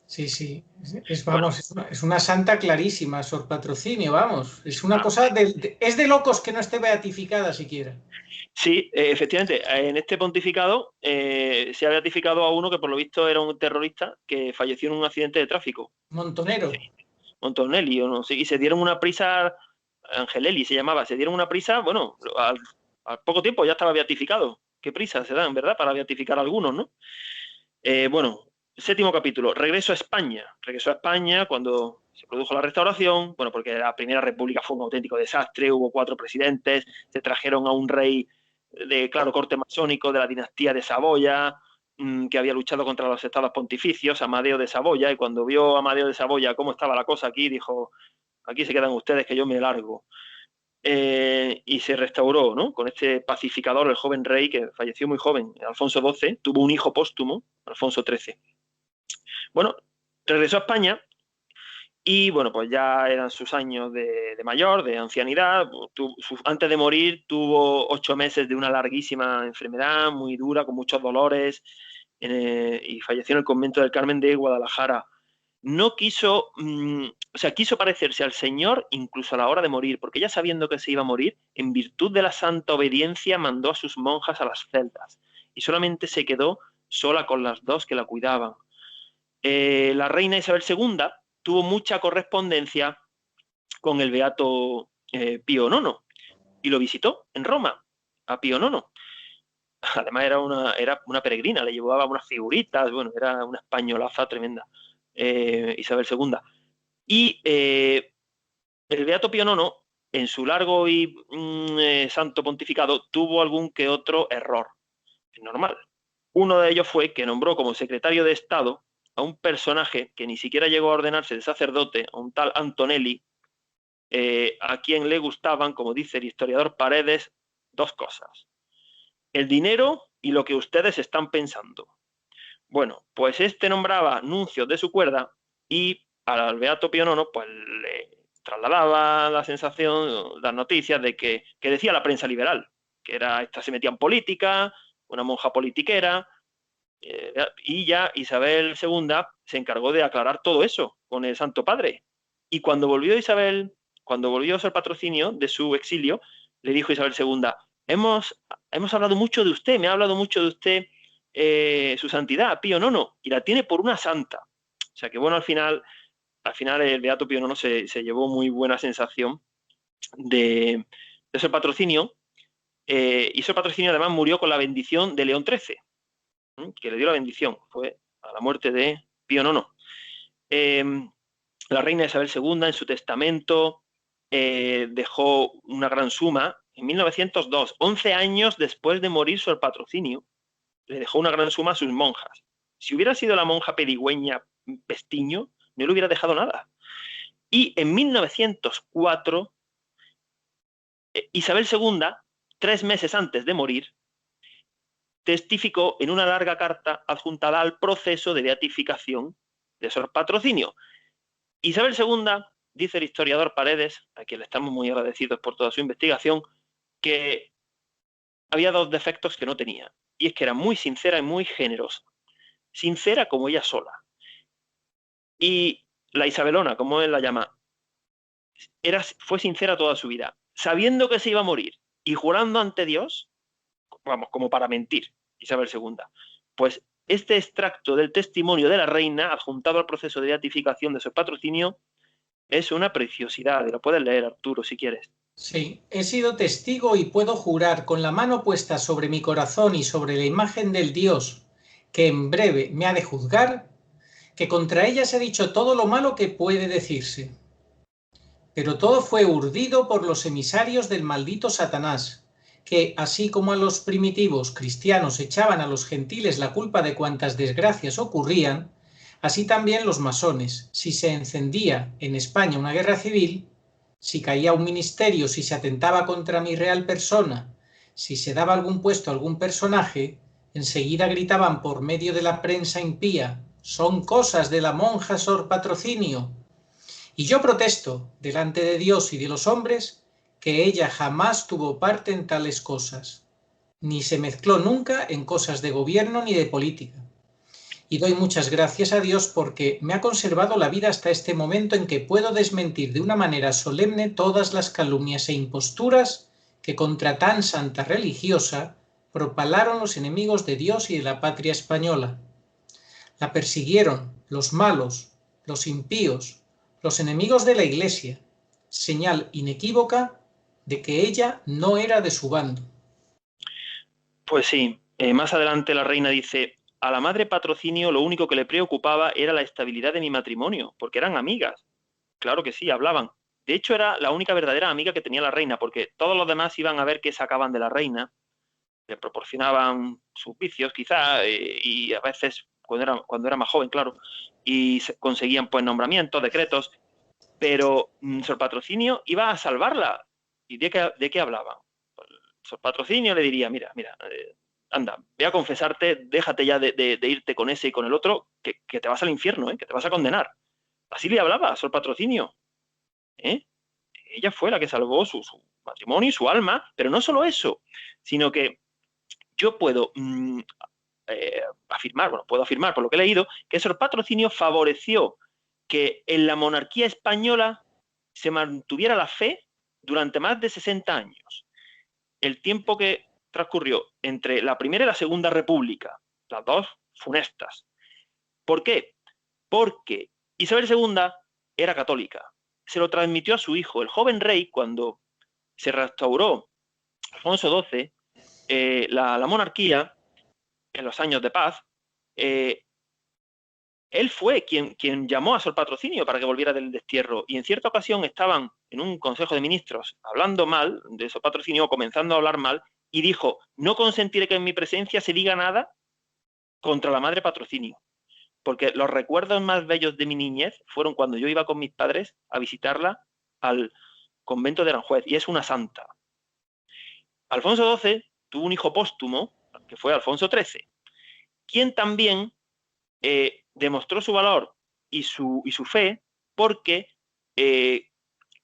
Speaker 1: Sí. Es una santa clarísima, Sor Patrocinio, vamos. Es una cosa es de locos que no esté beatificada siquiera.
Speaker 2: Sí, efectivamente, en este pontificado se ha beatificado a uno que por lo visto era un terrorista que falleció en un accidente de tráfico.
Speaker 1: Montonero.
Speaker 2: Montonelli, o no sé, y se dieron una prisa, Angelelli se llamaba, se dieron una prisa, bueno, al poco tiempo ya estaba beatificado. Qué prisa se dan, ¿verdad? Para beatificar a algunos, ¿no? Bueno, 7º capítulo, regreso a España. Regresó a España cuando se produjo la restauración, bueno, porque la Primera República fue un auténtico desastre, hubo 4 presidentes, se trajeron a un rey de claro corte masónico de la dinastía de Saboya, que había luchado contra los estados pontificios, Amadeo de Saboya, y cuando vio a Amadeo de Saboya cómo estaba la cosa aquí, dijo, aquí se quedan ustedes que yo me largo. Y se restauró, ¿no? Con este pacificador, el joven rey, que falleció muy joven, Alfonso XII, tuvo un hijo póstumo, Alfonso XIII. Bueno, regresó a España y, bueno, pues ya eran sus años de mayor, de ancianidad. Antes de morir tuvo 8 meses de una larguísima enfermedad, muy dura, con muchos dolores, y falleció en el convento del Carmen de Guadalajara. No quiso, quiso parecerse al Señor incluso a la hora de morir, porque ya sabiendo que se iba a morir, en virtud de la santa obediencia mandó a sus monjas a las celdas y solamente se quedó sola con las 2 que la cuidaban. La reina Isabel II tuvo mucha correspondencia con el beato Pío IX y lo visitó en Roma, a Pío IX. Además era una peregrina, le llevaba unas figuritas, bueno, era una españolaza tremenda. Isabel II. Y el beato Pío IX, en su largo y santo pontificado, tuvo algún que otro error. Es normal. Uno de ellos fue que nombró como secretario de Estado a un personaje que ni siquiera llegó a ordenarse de sacerdote, a un tal Antonelli, a quien le gustaban, como dice el historiador Paredes, 2 cosas: el dinero y lo que ustedes están pensando. Bueno, pues este nombraba nuncios de su cuerda y al beato Pío IX pues le trasladaba la sensación, las noticias de que decía la prensa liberal, que esta se metía en política, una monja politiquera, y ya Isabel II se encargó de aclarar todo eso con el Santo Padre. Y cuando volvió Sor Patrocinio de su exilio, le dijo Isabel II, hemos hablado mucho de usted, me ha hablado mucho de usted su santidad, Pío IX, y la tiene por una santa. O sea que bueno, al final el beato Pío IX se llevó muy buena sensación de Sor Patrocinio, y Sor Patrocinio además murió con la bendición de León XIII, que le dio la bendición, fue a la muerte de Pío IX. La reina Isabel II en su testamento dejó una gran suma en 1902, 11 años después de morir Sor Patrocinio, le dejó una gran suma a sus monjas. Si hubiera sido la monja pedigüeña Pestiño, no le hubiera dejado nada. Y en 1904, Isabel II, 3 meses antes de morir, testificó en una larga carta adjuntada al proceso de beatificación de Sor Patrocinio. Isabel II, dice el historiador Paredes, a quien le estamos muy agradecidos por toda su investigación, que había 2 defectos que no tenía, y es que era muy sincera y muy generosa. Sincera como ella sola. Y la Isabelona, como él la llama, fue sincera toda su vida, sabiendo que se iba a morir y jurando ante Dios, vamos, como para mentir, Isabel II. Pues este extracto del testimonio de la reina, adjuntado al proceso de beatificación de Sor Patrocinio, es una preciosidad. Lo puedes leer, Arturo, si quieres.
Speaker 1: Sí, he sido testigo y puedo jurar con la mano puesta sobre mi corazón y sobre la imagen del Dios que en breve me ha de juzgar, que contra ella se ha dicho todo lo malo que puede decirse. Pero todo fue urdido por los emisarios del maldito Satanás, que, así como a los primitivos cristianos echaban a los gentiles la culpa de cuantas desgracias ocurrían, así también los masones, si se encendía en España una guerra civil, si caía un ministerio, si se atentaba contra mi real persona, si se daba algún puesto a algún personaje, enseguida gritaban por medio de la prensa impía: «Son cosas de la monja Sor Patrocinio». Y yo protesto, delante de Dios y de los hombres, que ella jamás tuvo parte en tales cosas, ni se mezcló nunca en cosas de gobierno ni de política. Y doy muchas gracias a Dios porque me ha conservado la vida hasta este momento en que puedo desmentir de una manera solemne todas las calumnias e imposturas que contra tan santa religiosa propalaron los enemigos de Dios y de la patria española. La persiguieron los malos, los impíos, los enemigos de la Iglesia, señal inequívoca de que ella no era de su bando.
Speaker 2: Pues sí, más adelante la reina dice: a la madre Patrocinio lo único que le preocupaba era la estabilidad de mi matrimonio, porque eran amigas. Claro que sí, hablaban. De hecho, era la única verdadera amiga que tenía la reina, porque todos los demás iban a ver qué sacaban de la reina, le proporcionaban sus vicios, quizá, y a veces, cuando era más joven, claro, y conseguían pues nombramientos, decretos, pero Sor Patrocinio iba a salvarla. ¿Y de qué hablaban? Sor Patrocinio le diría: mira, anda, voy a confesarte, déjate ya de irte con ese y con el otro, que te vas al infierno, que te vas a condenar. Así le hablaba a Sor Patrocinio. Ella fue la que salvó su matrimonio y su alma, pero no solo eso, sino que yo puedo puedo afirmar por lo que he leído, que Sor Patrocinio favoreció que en la monarquía española se mantuviera la fe durante más de 60 años. El tiempo que transcurrió entre la Primera y la Segunda República, las dos funestas. ¿Por qué? Porque Isabel II era católica. Se lo transmitió a su hijo. El joven rey, cuando se restauró Alfonso XII, la monarquía, en los años de paz, él fue quien llamó a Sor Patrocinio para que volviera del destierro, y en cierta ocasión estaban en un consejo de ministros hablando mal de Sor Patrocinio, comenzando a hablar mal, y dijo: no consentiré que en mi presencia se diga nada contra la madre Patrocinio, porque los recuerdos más bellos de mi niñez fueron cuando yo iba con mis padres a visitarla al convento de Aranjuez, y es una santa. Alfonso XII tuvo un hijo póstumo, que fue Alfonso XIII, quien también demostró su valor y su fe porque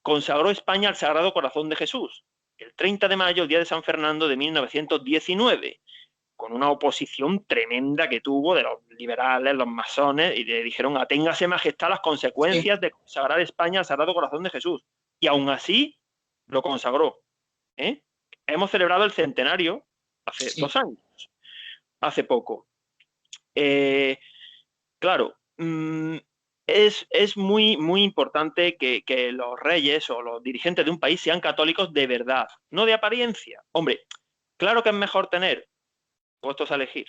Speaker 2: consagró España al Sagrado Corazón de Jesús el 30 de mayo, el día de San Fernando de 1919, con una oposición tremenda que tuvo de los liberales, los masones, y le dijeron: aténgase majestad las consecuencias de consagrar España al Sagrado Corazón de Jesús. Y aún así lo consagró. Hemos celebrado el centenario hace 2 años, hace poco. Claro, es muy, muy importante que los reyes o los dirigentes de un país sean católicos de verdad, no de apariencia. Hombre, claro que es mejor tener, puestos a elegir,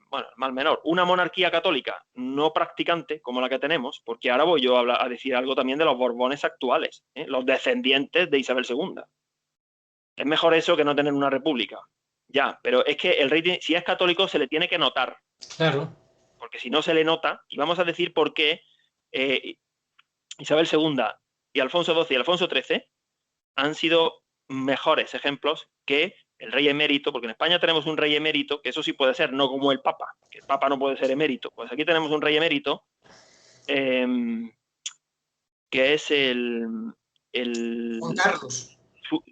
Speaker 2: bueno, el mal menor, una monarquía católica no practicante como la que tenemos, porque ahora voy yo a decir algo también de los Borbones actuales, los descendientes de Isabel II. Es mejor eso que no tener una república. Ya, pero es que el rey, si es católico, se le tiene que notar.
Speaker 1: Claro.
Speaker 2: Porque si no se le nota, y vamos a decir por qué Isabel II y Alfonso XII y Alfonso XIII han sido mejores ejemplos que el rey emérito, porque en España tenemos un rey emérito, que eso sí puede ser, no como el Papa, que el Papa no puede ser emérito. Pues aquí tenemos un rey emérito, que es
Speaker 1: Juan Carlos.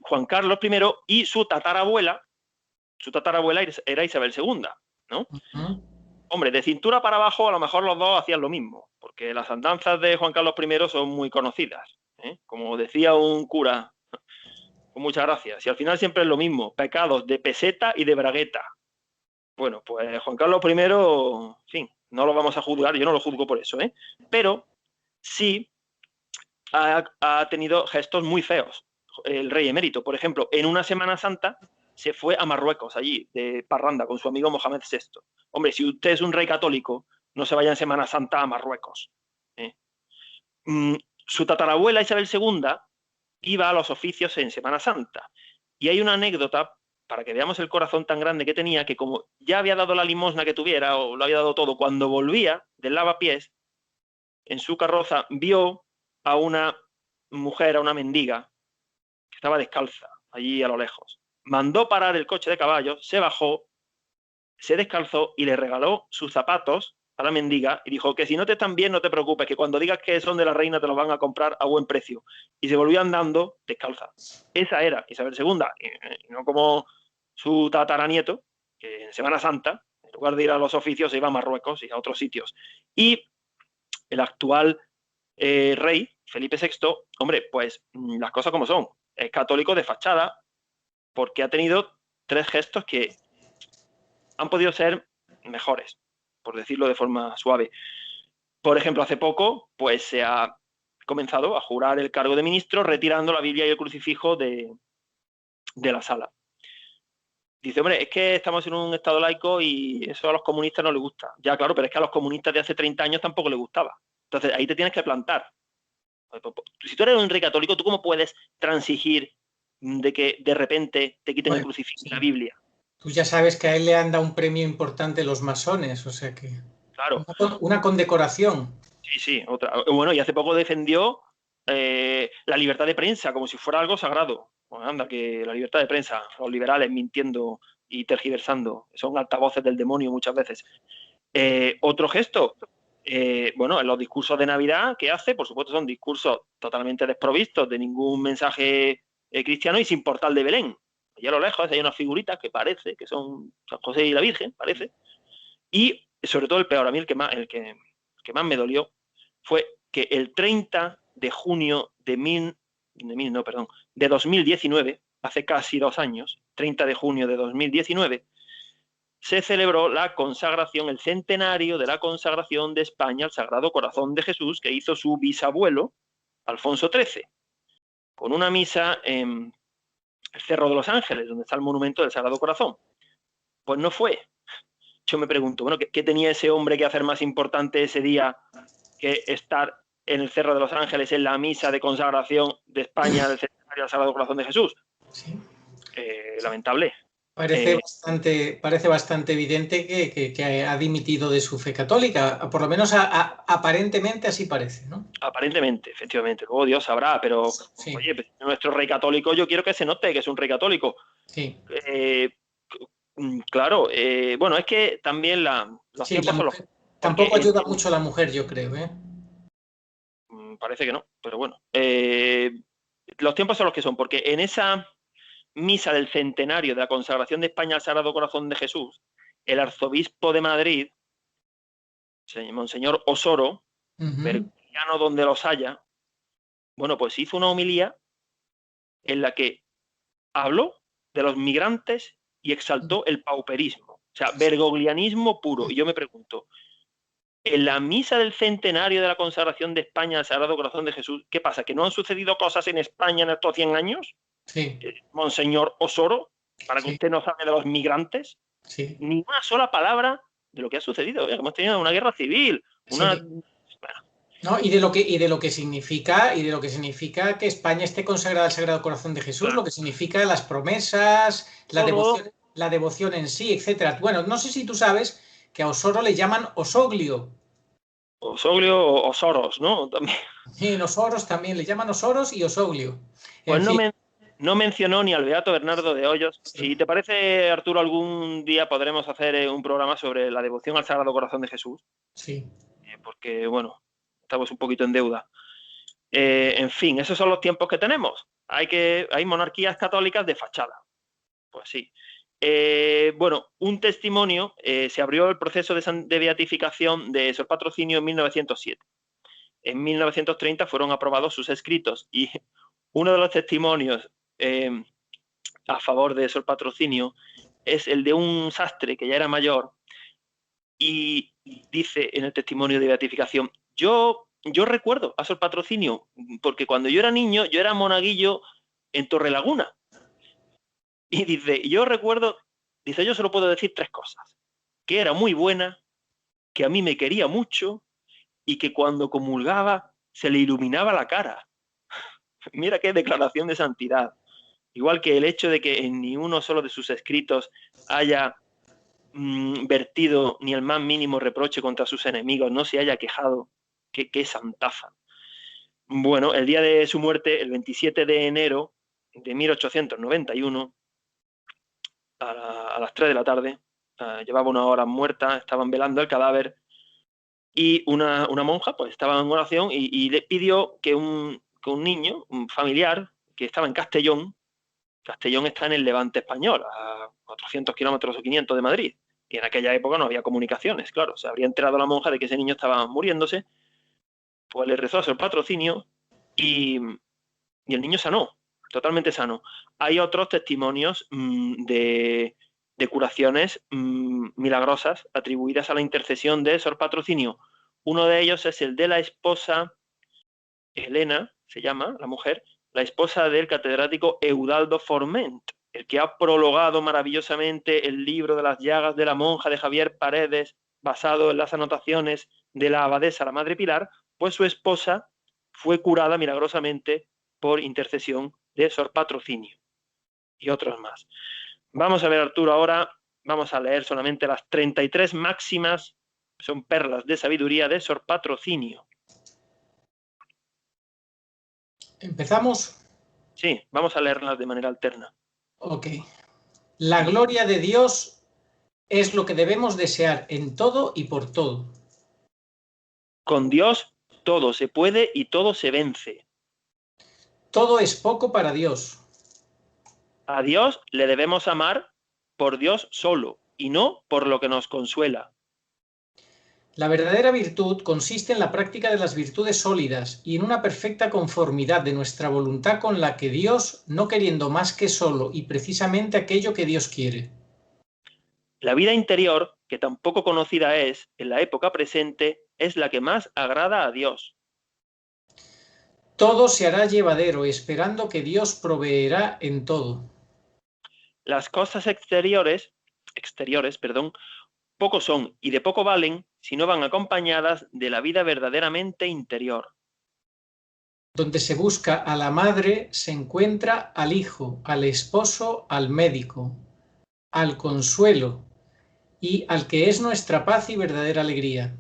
Speaker 2: Juan Carlos I, y su tatarabuela era Isabel II, ¿no? Hombre, de cintura para abajo a lo mejor los dos hacían lo mismo, porque las andanzas de Juan Carlos I son muy conocidas. Como decía un cura, con muchas gracias, y al final siempre es lo mismo: pecados de peseta y de bragueta. Bueno, pues Juan Carlos I, en fin, no lo vamos a juzgar, yo no lo juzgo por eso, pero sí ha tenido gestos muy feos el rey emérito. Por ejemplo, en una Semana Santa se fue a Marruecos, allí, de parranda, con su amigo Mohamed VI. Hombre, si usted es un rey católico, no se vaya en Semana Santa a Marruecos. Su tatarabuela Isabel II iba a los oficios en Semana Santa. Y hay una anécdota, para que veamos el corazón tan grande que tenía, que como ya había dado la limosna que tuviera, o lo había dado todo, cuando volvía del lavapiés, en su carroza vio a una mujer, a una mendiga, que estaba descalza, allí a lo lejos. Mandó parar el coche de caballos, se bajó, se descalzó y le regaló sus zapatos a la mendiga y dijo que si no te están bien, no te preocupes, que cuando digas que son de la reina te los van a comprar a buen precio. Y se volvió andando descalza. Esa era Isabel II, y no como su tataranieto, que en Semana Santa, en lugar de ir a los oficios, se iba a Marruecos y a otros sitios. Y el actual rey, Felipe VI, hombre, pues las cosas como son. Es católico de fachada porque ha tenido 3 gestos que han podido ser mejores, por decirlo de forma suave. Por ejemplo, hace poco, pues se ha comenzado a jurar el cargo de ministro retirando la Biblia y el crucifijo de la sala. Dice, hombre, es que estamos en un estado laico y eso a los comunistas no les gusta. Ya, claro, pero es que a los comunistas de hace 30 años tampoco les gustaba. Entonces, ahí te tienes que plantar. Si tú eres un rey católico, ¿tú cómo puedes transigir de que de repente te quiten el crucifijo y la Biblia?
Speaker 1: Tú ya sabes que a él le han dado un premio importante los masones, o sea que...
Speaker 2: Claro.
Speaker 1: Una condecoración.
Speaker 2: Sí, otra. Bueno, y hace poco defendió la libertad de prensa como si fuera algo sagrado. Bueno, anda, que la libertad de prensa, los liberales mintiendo y tergiversando, son altavoces del demonio muchas veces. Otro gesto, bueno, en los discursos de Navidad que hace, por supuesto, son discursos totalmente desprovistos de ningún mensaje cristiano y sin portal de Belén. Allá a lo lejos hay unas figuritas que parece que son San José y la Virgen, parece. Y sobre todo el peor, a mí el que más me dolió fue que el 30 de junio de 2019, hace casi 2 años, 30 de junio de 2019, se celebró la consagración, el centenario de la consagración de España al Sagrado Corazón de Jesús que hizo su bisabuelo, Alfonso XIII, con una misa en el Cerro de los Ángeles, donde está el monumento del Sagrado Corazón. Pues no fue. Yo me pregunto, bueno, ¿qué tenía ese hombre que hacer más importante ese día que estar en el Cerro de los Ángeles en la misa de consagración de España del centenario del Sagrado Corazón de Jesús?
Speaker 1: Sí.
Speaker 2: Lamentable.
Speaker 1: Parece bastante evidente que ha dimitido de su fe católica, por lo menos aparentemente así parece, ¿no?
Speaker 2: Aparentemente, efectivamente. Luego Dios sabrá, pero sí. Oye, pues, nuestro rey católico, yo quiero que se note que es un rey católico.
Speaker 1: Sí.
Speaker 2: Claro, bueno, es que también los tiempos son los...
Speaker 1: Tampoco ayuda mucho a la mujer, yo creo, ¿eh?
Speaker 2: Parece que no, pero bueno. Los tiempos son los que son, porque en esa misa del centenario de la consagración de España al Sagrado Corazón de Jesús, el arzobispo de Madrid, Monseñor Osoro, bergogliano donde los haya, bueno, pues hizo una homilía en la que habló de los migrantes y exaltó el pauperismo, o sea, bergoglianismo puro. Y yo me pregunto, en la misa del centenario de la consagración de España al Sagrado Corazón de Jesús, ¿qué pasa? ¿Que no han sucedido cosas en España en estos 100 años?
Speaker 1: Sí.
Speaker 2: Monseñor Osoro, para que usted no sabe de los migrantes, ni una sola palabra de lo que ha sucedido. Hemos tenido una guerra civil, una...
Speaker 1: Sí. No, y de lo que significa que España esté consagrada al Sagrado Corazón de Jesús, claro. Lo que significa las promesas, la devoción en sí, etcétera. Bueno, no sé si tú sabes que a Osoro le llaman Osoglio.
Speaker 2: Osoglio o Osoros, ¿no? También.
Speaker 1: Sí, en Osoros también le llaman Osoros y Osoglio.
Speaker 2: Pues no mencionó ni al beato Bernardo de Hoyos. Sí. Si te parece, Arturo, algún día podremos hacer un programa sobre la devoción al Sagrado Corazón de Jesús.
Speaker 1: Sí.
Speaker 2: Porque, bueno, estamos un poquito en deuda. En fin, esos son los tiempos que tenemos. Hay monarquías católicas de fachada. Pues sí. Bueno, un testimonio, se abrió el proceso de beatificación de Sor Patrocinio en 1907. En 1930 fueron aprobados sus escritos y uno de los testimonios a favor de Sor Patrocinio es el de un sastre que ya era mayor y dice en el testimonio de beatificación: yo recuerdo a Sor Patrocinio porque cuando yo era niño yo era monaguillo en Torrelaguna. Y dice, yo recuerdo, dice, yo solo puedo decir 3 cosas. Que era muy buena, que a mí me quería mucho y que cuando comulgaba se le iluminaba la cara. Mira qué declaración de santidad. Igual que el hecho de que en ni uno solo de sus escritos haya vertido ni el más mínimo reproche contra sus enemigos, no se haya quejado. Qué santaza. Bueno, el día de su muerte, el 27 de enero de 1891, a las 3 de la tarde, llevaba una hora muerta, estaban velando el cadáver y una monja pues estaba en oración y le pidió que un niño, un familiar, que estaba en Castellón está en el Levante español, a 400 kilómetros o 500 de Madrid, y en aquella época no había comunicaciones, claro, se habría enterado la monja de que ese niño estaba muriéndose, pues le rezó a su patrocinio y el niño sanó, totalmente sano. Hay otros testimonios de curaciones milagrosas atribuidas a la intercesión de Sor Patrocinio. Uno de ellos es el de la esposa, Elena, se llama la mujer, la esposa del catedrático Eudaldo Forment, el que ha prologado maravillosamente el libro de las llagas de la monja de Javier Paredes, basado en las anotaciones de la abadesa, la Madre Pilar, pues su esposa fue curada milagrosamente por intercesión de Sor Patrocinio y otros más. Vamos a ver, Arturo, ahora vamos a leer solamente las 33 máximas, son perlas de sabiduría de Sor Patrocinio.
Speaker 1: ¿Empezamos?
Speaker 2: Sí, vamos a leerlas de manera alterna.
Speaker 1: Ok. La gloria de Dios es lo que debemos desear en todo y por todo.
Speaker 2: Con Dios todo se puede y todo se vence.
Speaker 1: Todo es poco para Dios.
Speaker 2: A Dios le debemos amar por Dios solo y no por lo que nos consuela.
Speaker 1: La verdadera virtud consiste en la práctica de las virtudes sólidas y en una perfecta conformidad de nuestra voluntad con la que Dios, no queriendo más que solo y precisamente aquello que Dios quiere.
Speaker 2: La vida interior, que tan poco conocida es en la época presente, es la que más agrada a Dios.
Speaker 1: Todo se hará llevadero, esperando que Dios proveerá en todo.
Speaker 2: Las cosas exteriores, poco son y de poco valen si no van acompañadas de la vida verdaderamente interior.
Speaker 1: Donde se busca a la madre, se encuentra al hijo, al esposo, al médico, al consuelo y al que es nuestra paz y verdadera alegría.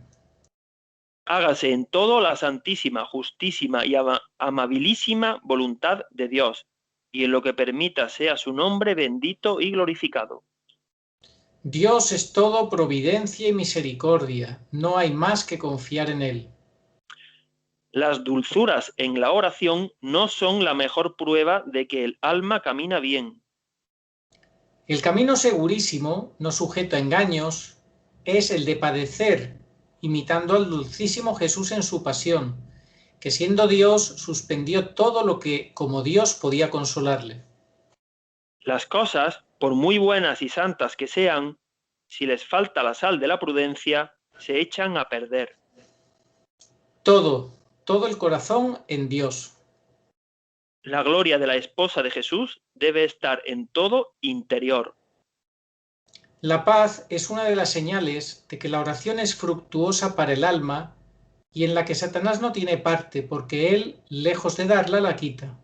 Speaker 2: Hágase en todo la santísima, justísima y amabilísima voluntad de Dios, y en lo que permita sea su nombre bendito y glorificado.
Speaker 1: Dios es todo providencia y misericordia, no hay más que confiar en Él.
Speaker 2: Las dulzuras en la oración no son la mejor prueba de que el alma camina bien.
Speaker 1: El camino segurísimo, no sujeto a engaños, es el de padecer, imitando al dulcísimo Jesús en su pasión, que siendo Dios suspendió todo lo que como Dios podía consolarle.
Speaker 2: Las cosas, por muy buenas y santas que sean, si les falta la sal de la prudencia, se echan a perder.
Speaker 1: Todo el corazón en Dios.
Speaker 2: La gloria de la esposa de Jesús debe estar en todo interior.
Speaker 1: La paz es una de las señales de que la oración es fructuosa para el alma y en la que Satanás no tiene parte, porque él, lejos de darla, la quita.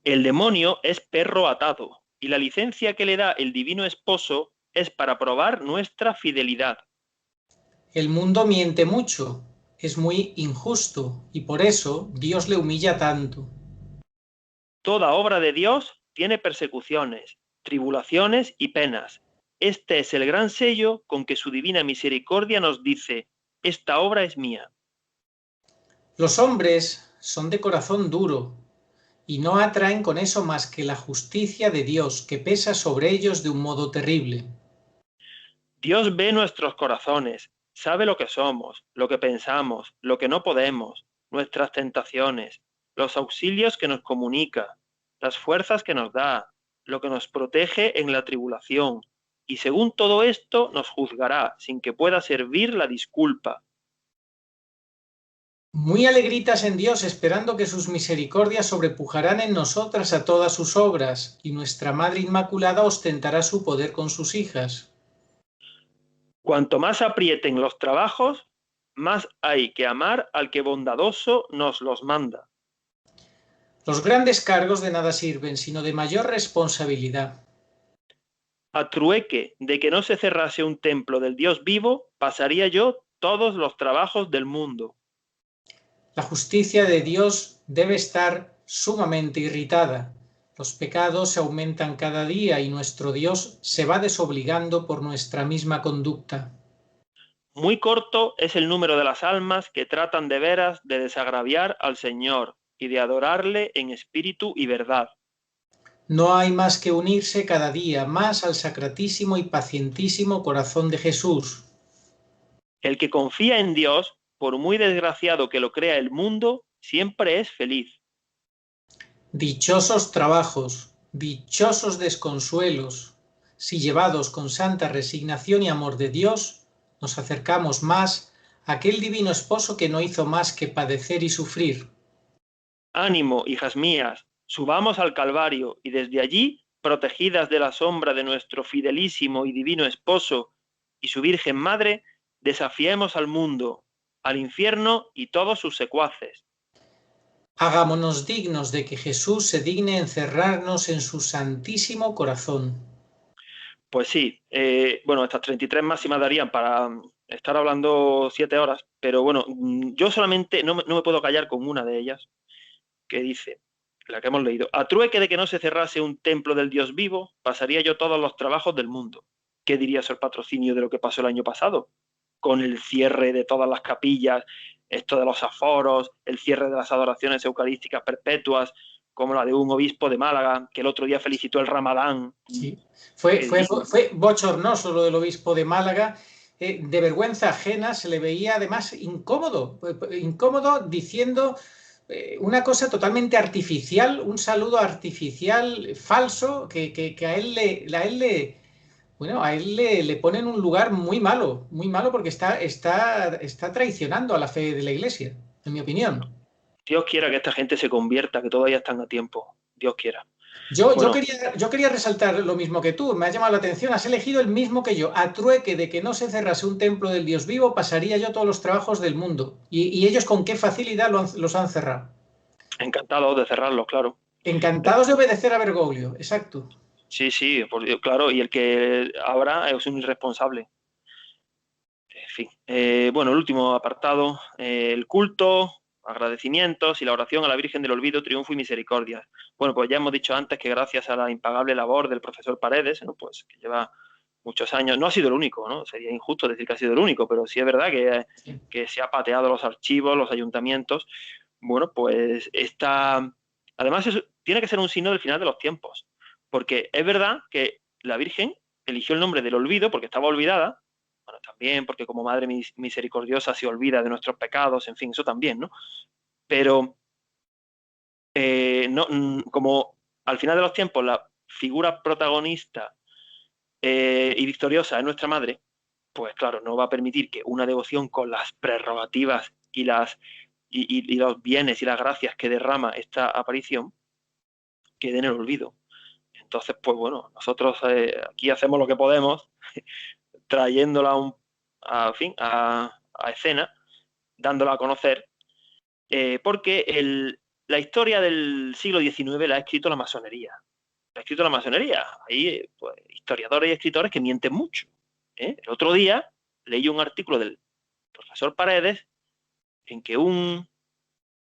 Speaker 2: El demonio es perro atado, y la licencia que le da el divino esposo es para probar nuestra fidelidad.
Speaker 1: El mundo miente mucho, es muy injusto, y por eso Dios le humilla tanto.
Speaker 2: Toda obra de Dios tiene persecuciones, tribulaciones y penas. Este es el gran sello con que su divina misericordia nos dice: esta obra es mía.
Speaker 1: Los hombres son de corazón duro, y no atraen con eso más que la justicia de Dios, que pesa sobre ellos de un modo terrible.
Speaker 2: Dios ve nuestros corazones, sabe lo que somos, lo que pensamos, lo que no podemos, nuestras tentaciones, los auxilios que nos comunica, las fuerzas que nos da, lo que nos protege en la tribulación, y según todo esto nos juzgará sin que pueda servir la disculpa.
Speaker 1: Muy alegritas en Dios, esperando que sus misericordias sobrepujarán en nosotras a todas sus obras, y nuestra Madre Inmaculada ostentará su poder con sus hijas.
Speaker 2: Cuanto más aprieten los trabajos, más hay que amar al que bondadoso nos los manda.
Speaker 1: Los grandes cargos de nada sirven, sino de mayor responsabilidad.
Speaker 2: A trueque de que no se cerrase un templo del Dios vivo, pasaría yo todos los trabajos del mundo.
Speaker 1: La justicia de Dios debe estar sumamente irritada. Los pecados se aumentan cada día y nuestro Dios se va desobligando por nuestra misma conducta.
Speaker 2: Muy corto es el número de las almas que tratan de veras de desagraviar al Señor y de adorarle en espíritu y verdad.
Speaker 1: No hay más que unirse cada día más al sacratísimo y pacientísimo corazón de Jesús.
Speaker 2: El que confía en Dios, por muy desgraciado que lo crea el mundo, siempre es feliz.
Speaker 1: Dichosos trabajos, dichosos desconsuelos, si llevados con santa resignación y amor de Dios, nos acercamos más a aquel divino esposo que no hizo más que padecer y sufrir.
Speaker 2: Ánimo, hijas mías, subamos al Calvario y desde allí, protegidas de la sombra de nuestro fidelísimo y divino esposo y su Virgen Madre, desafiemos al mundo, al infierno y todos sus secuaces.
Speaker 1: Hagámonos dignos de que Jesús se digne encerrarnos en su santísimo corazón.
Speaker 2: Pues sí, bueno, estas 33 máximas darían para estar hablando 7 horas, pero bueno, yo solamente no me puedo callar con una de ellas, que dice, la que hemos leído: a trueque de que no se cerrase un templo del Dios vivo, pasaría yo todos los trabajos del mundo. ¿Qué diría Sor Patrocinio de lo que pasó el año pasado? Con el cierre de todas las capillas, esto de los aforos, el cierre de las adoraciones eucarísticas perpetuas, como la de un obispo de Málaga, que el otro día felicitó el Ramadán.
Speaker 1: Sí. Fue bochornoso lo del obispo de Málaga. De vergüenza ajena, se le veía además incómodo diciendo una cosa totalmente artificial, un saludo artificial, falso, que a él le pone en un lugar muy malo porque está traicionando a la fe de la Iglesia, en mi opinión.
Speaker 2: Dios quiera que esta gente se convierta, que todavía están a tiempo. Dios quiera.
Speaker 1: Yo
Speaker 2: Bueno,
Speaker 1: quería resaltar lo mismo que tú, me ha llamado la atención, has elegido el mismo que yo. A trueque de que no se cerrase un templo del Dios vivo, pasaría yo todos los trabajos del mundo. Y ellos con qué facilidad los han cerrado.
Speaker 2: encantado de cerrarlos, claro.
Speaker 1: Encantados de obedecer a Bergoglio, exacto.
Speaker 2: Sí, sí, claro, y el que abra es un irresponsable. En fin, bueno, el último apartado, el culto, agradecimientos y la oración a la Virgen del Olvido, triunfo y misericordia. Bueno, pues ya hemos dicho antes que gracias a la impagable labor del profesor Paredes, ¿no? Pues que lleva muchos años, no ha sido el único, ¿no? Sería injusto decir que ha sido el único, pero sí es verdad que se ha pateado los archivos, los ayuntamientos. Bueno, pues además tiene que ser un signo del final de los tiempos, porque es verdad que la Virgen eligió el nombre del olvido porque estaba olvidada. Bueno, también porque como Madre misericordiosa se olvida de nuestros pecados, en fin, eso también, ¿no? Pero no, como al final de los tiempos la figura protagonista y victoriosa es nuestra Madre, pues claro, no va a permitir que una devoción con las prerrogativas y los bienes y las gracias que derrama esta aparición quede en el olvido. Entonces, pues bueno, nosotros aquí hacemos lo que podemos, trayéndola a escena, dándola a conocer, porque la historia del siglo XIX la ha escrito la masonería. La ha escrito la masonería. Hay pues, historiadores y escritores que mienten mucho. El otro día leí un artículo del profesor Paredes en que un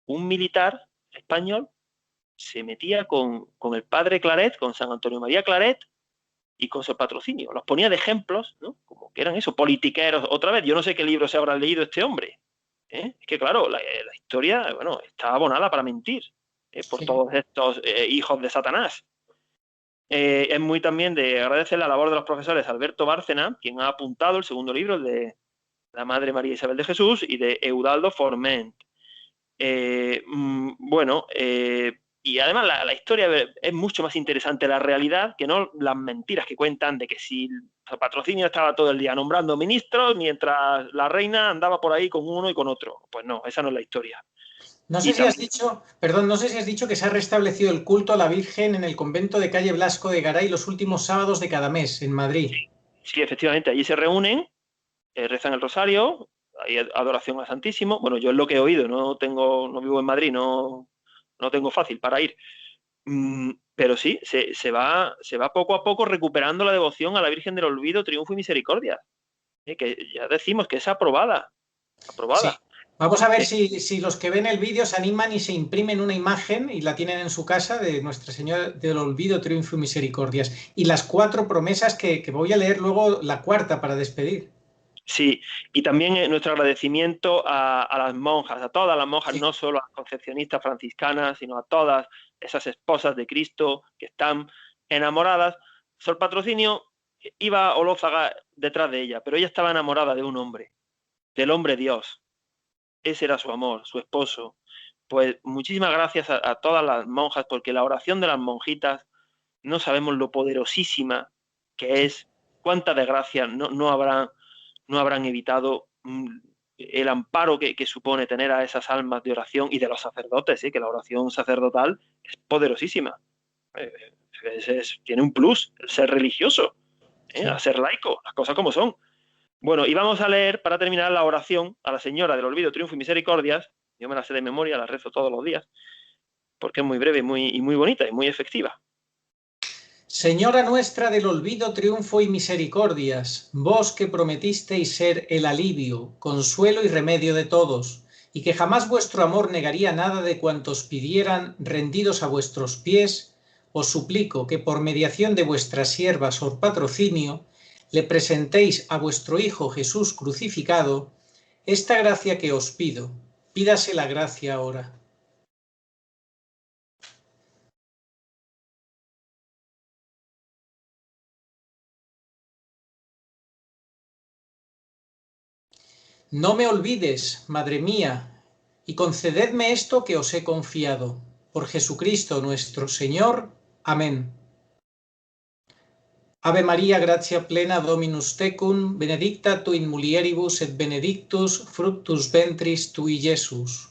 Speaker 2: militar español se metía con el padre Claret, con San Antonio María Claret y con su patrocinio. Los ponía de ejemplos, ¿no? Como que eran eso, politiqueros. Otra vez, yo no sé qué libro se habrá leído este hombre. Es que, claro, la historia, bueno, está abonada para mentir por
Speaker 1: Sí.
Speaker 2: todos estos hijos de Satanás. Es muy también de agradecer la labor de los profesores Alberto Bárcena, quien ha apuntado el segundo libro, el de la Madre María Isabel de Jesús, y de Eudaldo Forment. Y Y además la historia es mucho más interesante, la realidad, que no las mentiras que cuentan de que si Sor Patrocinio estaba todo el día nombrando ministros mientras la reina andaba por ahí con uno y con otro. Pues no, esa no es la historia.
Speaker 1: No sé
Speaker 2: Y
Speaker 1: si has
Speaker 2: también,
Speaker 1: dicho, perdón, no sé si has dicho que se ha restablecido el culto a la Virgen en el convento de calle Blasco de Garay los últimos sábados de cada mes en Madrid.
Speaker 2: sí, efectivamente, allí se reúnen, rezan el rosario, hay adoración al Santísimo. Bueno, yo es lo que he oído, no vivo en Madrid, no tengo fácil para ir. Pero sí, se va poco a poco recuperando la devoción a la Virgen del Olvido, Triunfo y Misericordia, que ya decimos que es aprobada,
Speaker 1: Sí.
Speaker 2: aprobada.
Speaker 1: Vamos a ver
Speaker 2: Eh,
Speaker 1: si los que ven el vídeo se animan y se imprimen una imagen y la tienen en su casa de Nuestra Señora del Olvido, Triunfo y Misericordias. Y las 4 promesas que voy a leer luego, la cuarta para despedir.
Speaker 2: Sí, y también nuestro agradecimiento a las monjas, a todas las monjas,
Speaker 1: Sí.
Speaker 2: no solo a las concepcionistas franciscanas, sino a todas esas esposas de Cristo que están enamoradas. Sor Patrocinio iba Olózaga detrás de ella, pero ella estaba enamorada de un hombre, del hombre Dios. Ese era su amor, su esposo. Pues muchísimas gracias a todas las monjas, porque la oración de las monjitas no sabemos lo poderosísima que
Speaker 1: Sí.
Speaker 2: es, cuánta desgracia no habrán evitado el amparo que supone tener a esas almas de oración y de los sacerdotes, que la oración sacerdotal es poderosísima. Eh, tiene un plus el ser religioso, a
Speaker 1: Sí.
Speaker 2: ser laico, las cosas como son. Bueno, y vamos a leer para terminar la oración a la Señora del Olvido, Triunfo y Misericordias. Yo me la sé de memoria, la rezo todos los días, porque es muy breve y muy bonita y muy efectiva.
Speaker 1: Señora nuestra del olvido, triunfo y misericordias, vos que prometisteis ser el alivio, consuelo y remedio de todos, y que jamás vuestro amor negaría nada de cuantos pidieran rendidos a vuestros pies, os suplico que por mediación de vuestra sierva Sor Patrocinio le presentéis a vuestro Hijo Jesús crucificado esta gracia que os pido. Pídase la gracia ahora. No me olvides, Madre mía, y concededme esto que os he confiado. Por Jesucristo nuestro Señor. Amén. Ave María, gratia plena, Dominus tecum, benedicta tu in mulieribus et benedictus fructus ventris tui, Jesús.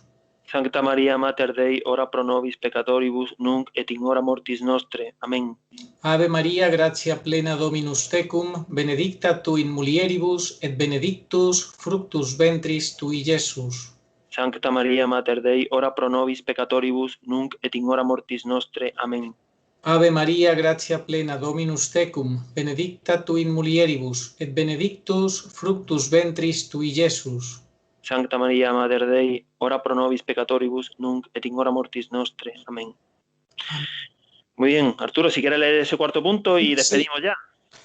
Speaker 2: Sancta Maria Mater Dei, ora pro nobis peccatoribus, nunc et in hora mortis nostre. Amén.
Speaker 1: Ave María, gratia plena, Dominus tecum, benedicta tu in mulieribus et benedictus fructus ventris tui, Jesús.
Speaker 2: Sancta Maria Mater Dei, ora pro nobis peccatoribus, nunc et in hora mortis nostre. Amén.
Speaker 1: Ave María, gratia plena, Dominus tecum, benedicta tu in mulieribus, et benedictus fructus ventris tui, Jesús.
Speaker 2: Sancta Maria Mater Dei, ora pro nobis peccatoribus, nunc et in hora mortis nostre. Amén. Muy bien, Arturo, si quieres leer ese cuarto punto y
Speaker 1: Sí,
Speaker 2: despedimos ya.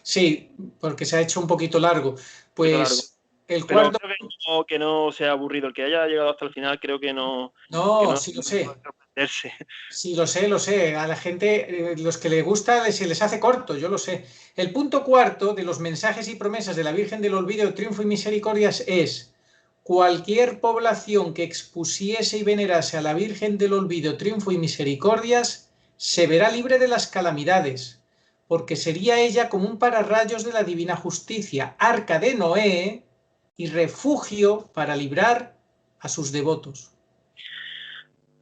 Speaker 1: sí, porque se ha hecho un poquito largo.
Speaker 2: Un poquito largo.
Speaker 1: Pues el
Speaker 2: Pero
Speaker 1: cuarto...
Speaker 2: creo que no sea aburrido. El que haya llegado hasta el final creo que
Speaker 1: No,
Speaker 2: no
Speaker 1: sí lo
Speaker 2: va
Speaker 1: sé.
Speaker 2: a sorprenderse.
Speaker 1: Sí, lo sé, lo sé. A la gente, los que les gusta, se les hace corto, yo lo sé. El punto cuarto de los mensajes y promesas de la Virgen del Olvido, Triunfo y Misericordias es: cualquier población que expusiese y venerase a la Virgen del Olvido, Triunfo y Misericordias se verá libre de las calamidades, porque sería ella como un pararrayos de la divina justicia, arca de Noé y refugio para librar a sus devotos.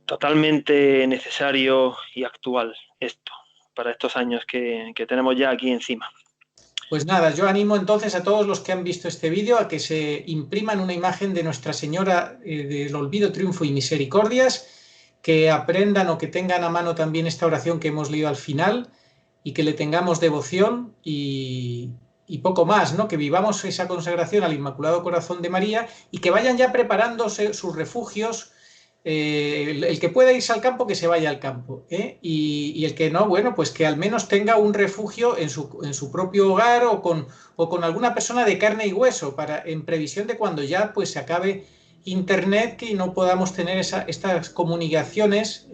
Speaker 2: Totalmente necesario y actual esto, para estos años que tenemos ya aquí encima.
Speaker 1: Pues nada, yo animo entonces a todos los que han visto este vídeo a que se impriman una imagen de Nuestra Señora del Olvido, Triunfo y Misericordias, que aprendan o que tengan a mano también esta oración que hemos leído al final y que le tengamos devoción y poco más, ¿no? Que vivamos esa consagración al Inmaculado Corazón de María y que vayan ya preparándose sus refugios. El que pueda irse al campo, que se vaya al campo, ¿eh? Y el que no, bueno, pues que al menos tenga un refugio en su propio hogar o con alguna persona de carne y hueso, en previsión de cuando ya pues se acabe Internet, que no podamos tener estas comunicaciones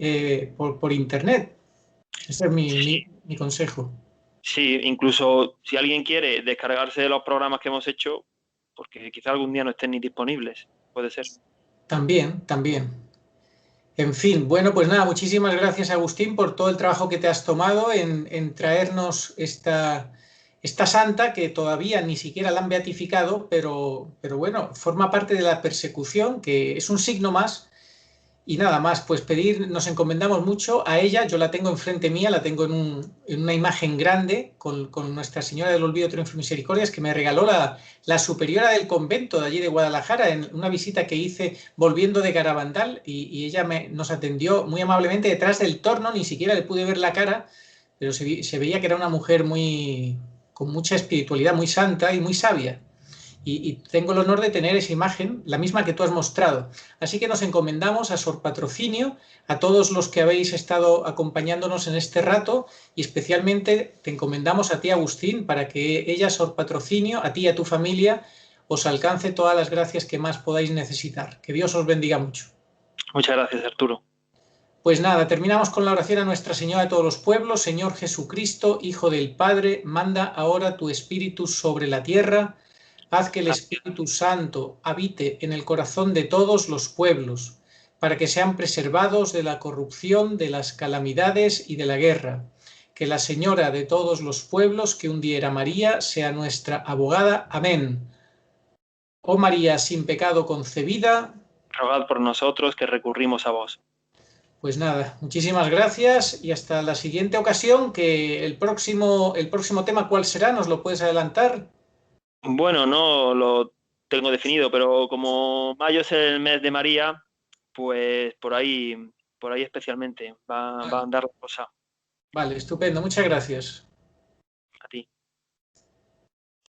Speaker 1: por Internet. Ese es mi consejo.
Speaker 2: Sí, incluso si alguien quiere descargarse de los programas que hemos hecho, porque quizá algún día no estén ni disponibles, puede ser.
Speaker 1: También, también. En fin, bueno, pues nada, muchísimas gracias, Agustín, por todo el trabajo que te has tomado en traernos esta santa que todavía ni siquiera la han beatificado, pero bueno, forma parte de la persecución, que es un signo más. Y nada más, pues pedir, nos encomendamos mucho a ella. Yo la tengo enfrente mía, la tengo en una imagen grande con Nuestra Señora del Olvido, Triunfo y Misericordias, que me regaló la superiora del convento de allí de Guadalajara en una visita que hice volviendo de Garabandal, y ella nos atendió muy amablemente detrás del torno. Ni siquiera le pude ver la cara, pero se veía que era una mujer con mucha espiritualidad, muy santa y muy sabia. Y tengo el honor de tener esa imagen, la misma que tú has mostrado. Así que nos encomendamos a Sor Patrocinio, a todos los que habéis estado acompañándonos en este rato, y especialmente te encomendamos a ti, Agustín, para que ella, Sor Patrocinio, a ti y a tu familia, os alcance todas las gracias que más podáis necesitar. Que Dios os bendiga mucho.
Speaker 2: Muchas gracias, Arturo.
Speaker 1: Pues nada, terminamos con la oración a Nuestra Señora de todos los pueblos. Señor Jesucristo, Hijo del Padre, manda ahora tu Espíritu sobre la tierra. Haz que el Espíritu Santo habite en el corazón de todos los pueblos, para que sean preservados de la corrupción, de las calamidades y de la guerra. Que la Señora de todos los pueblos, que un día era María, sea nuestra abogada. Amén. Oh María, sin pecado concebida.
Speaker 2: Rogad por nosotros que recurrimos a vos.
Speaker 1: Pues nada, muchísimas gracias y hasta la siguiente ocasión, que el próximo tema, ¿cuál será? ¿Nos lo puedes adelantar?
Speaker 2: Bueno, no lo tengo definido, pero como mayo es el mes de María, pues por ahí especialmente va a andar la cosa.
Speaker 1: Vale, estupendo, muchas gracias.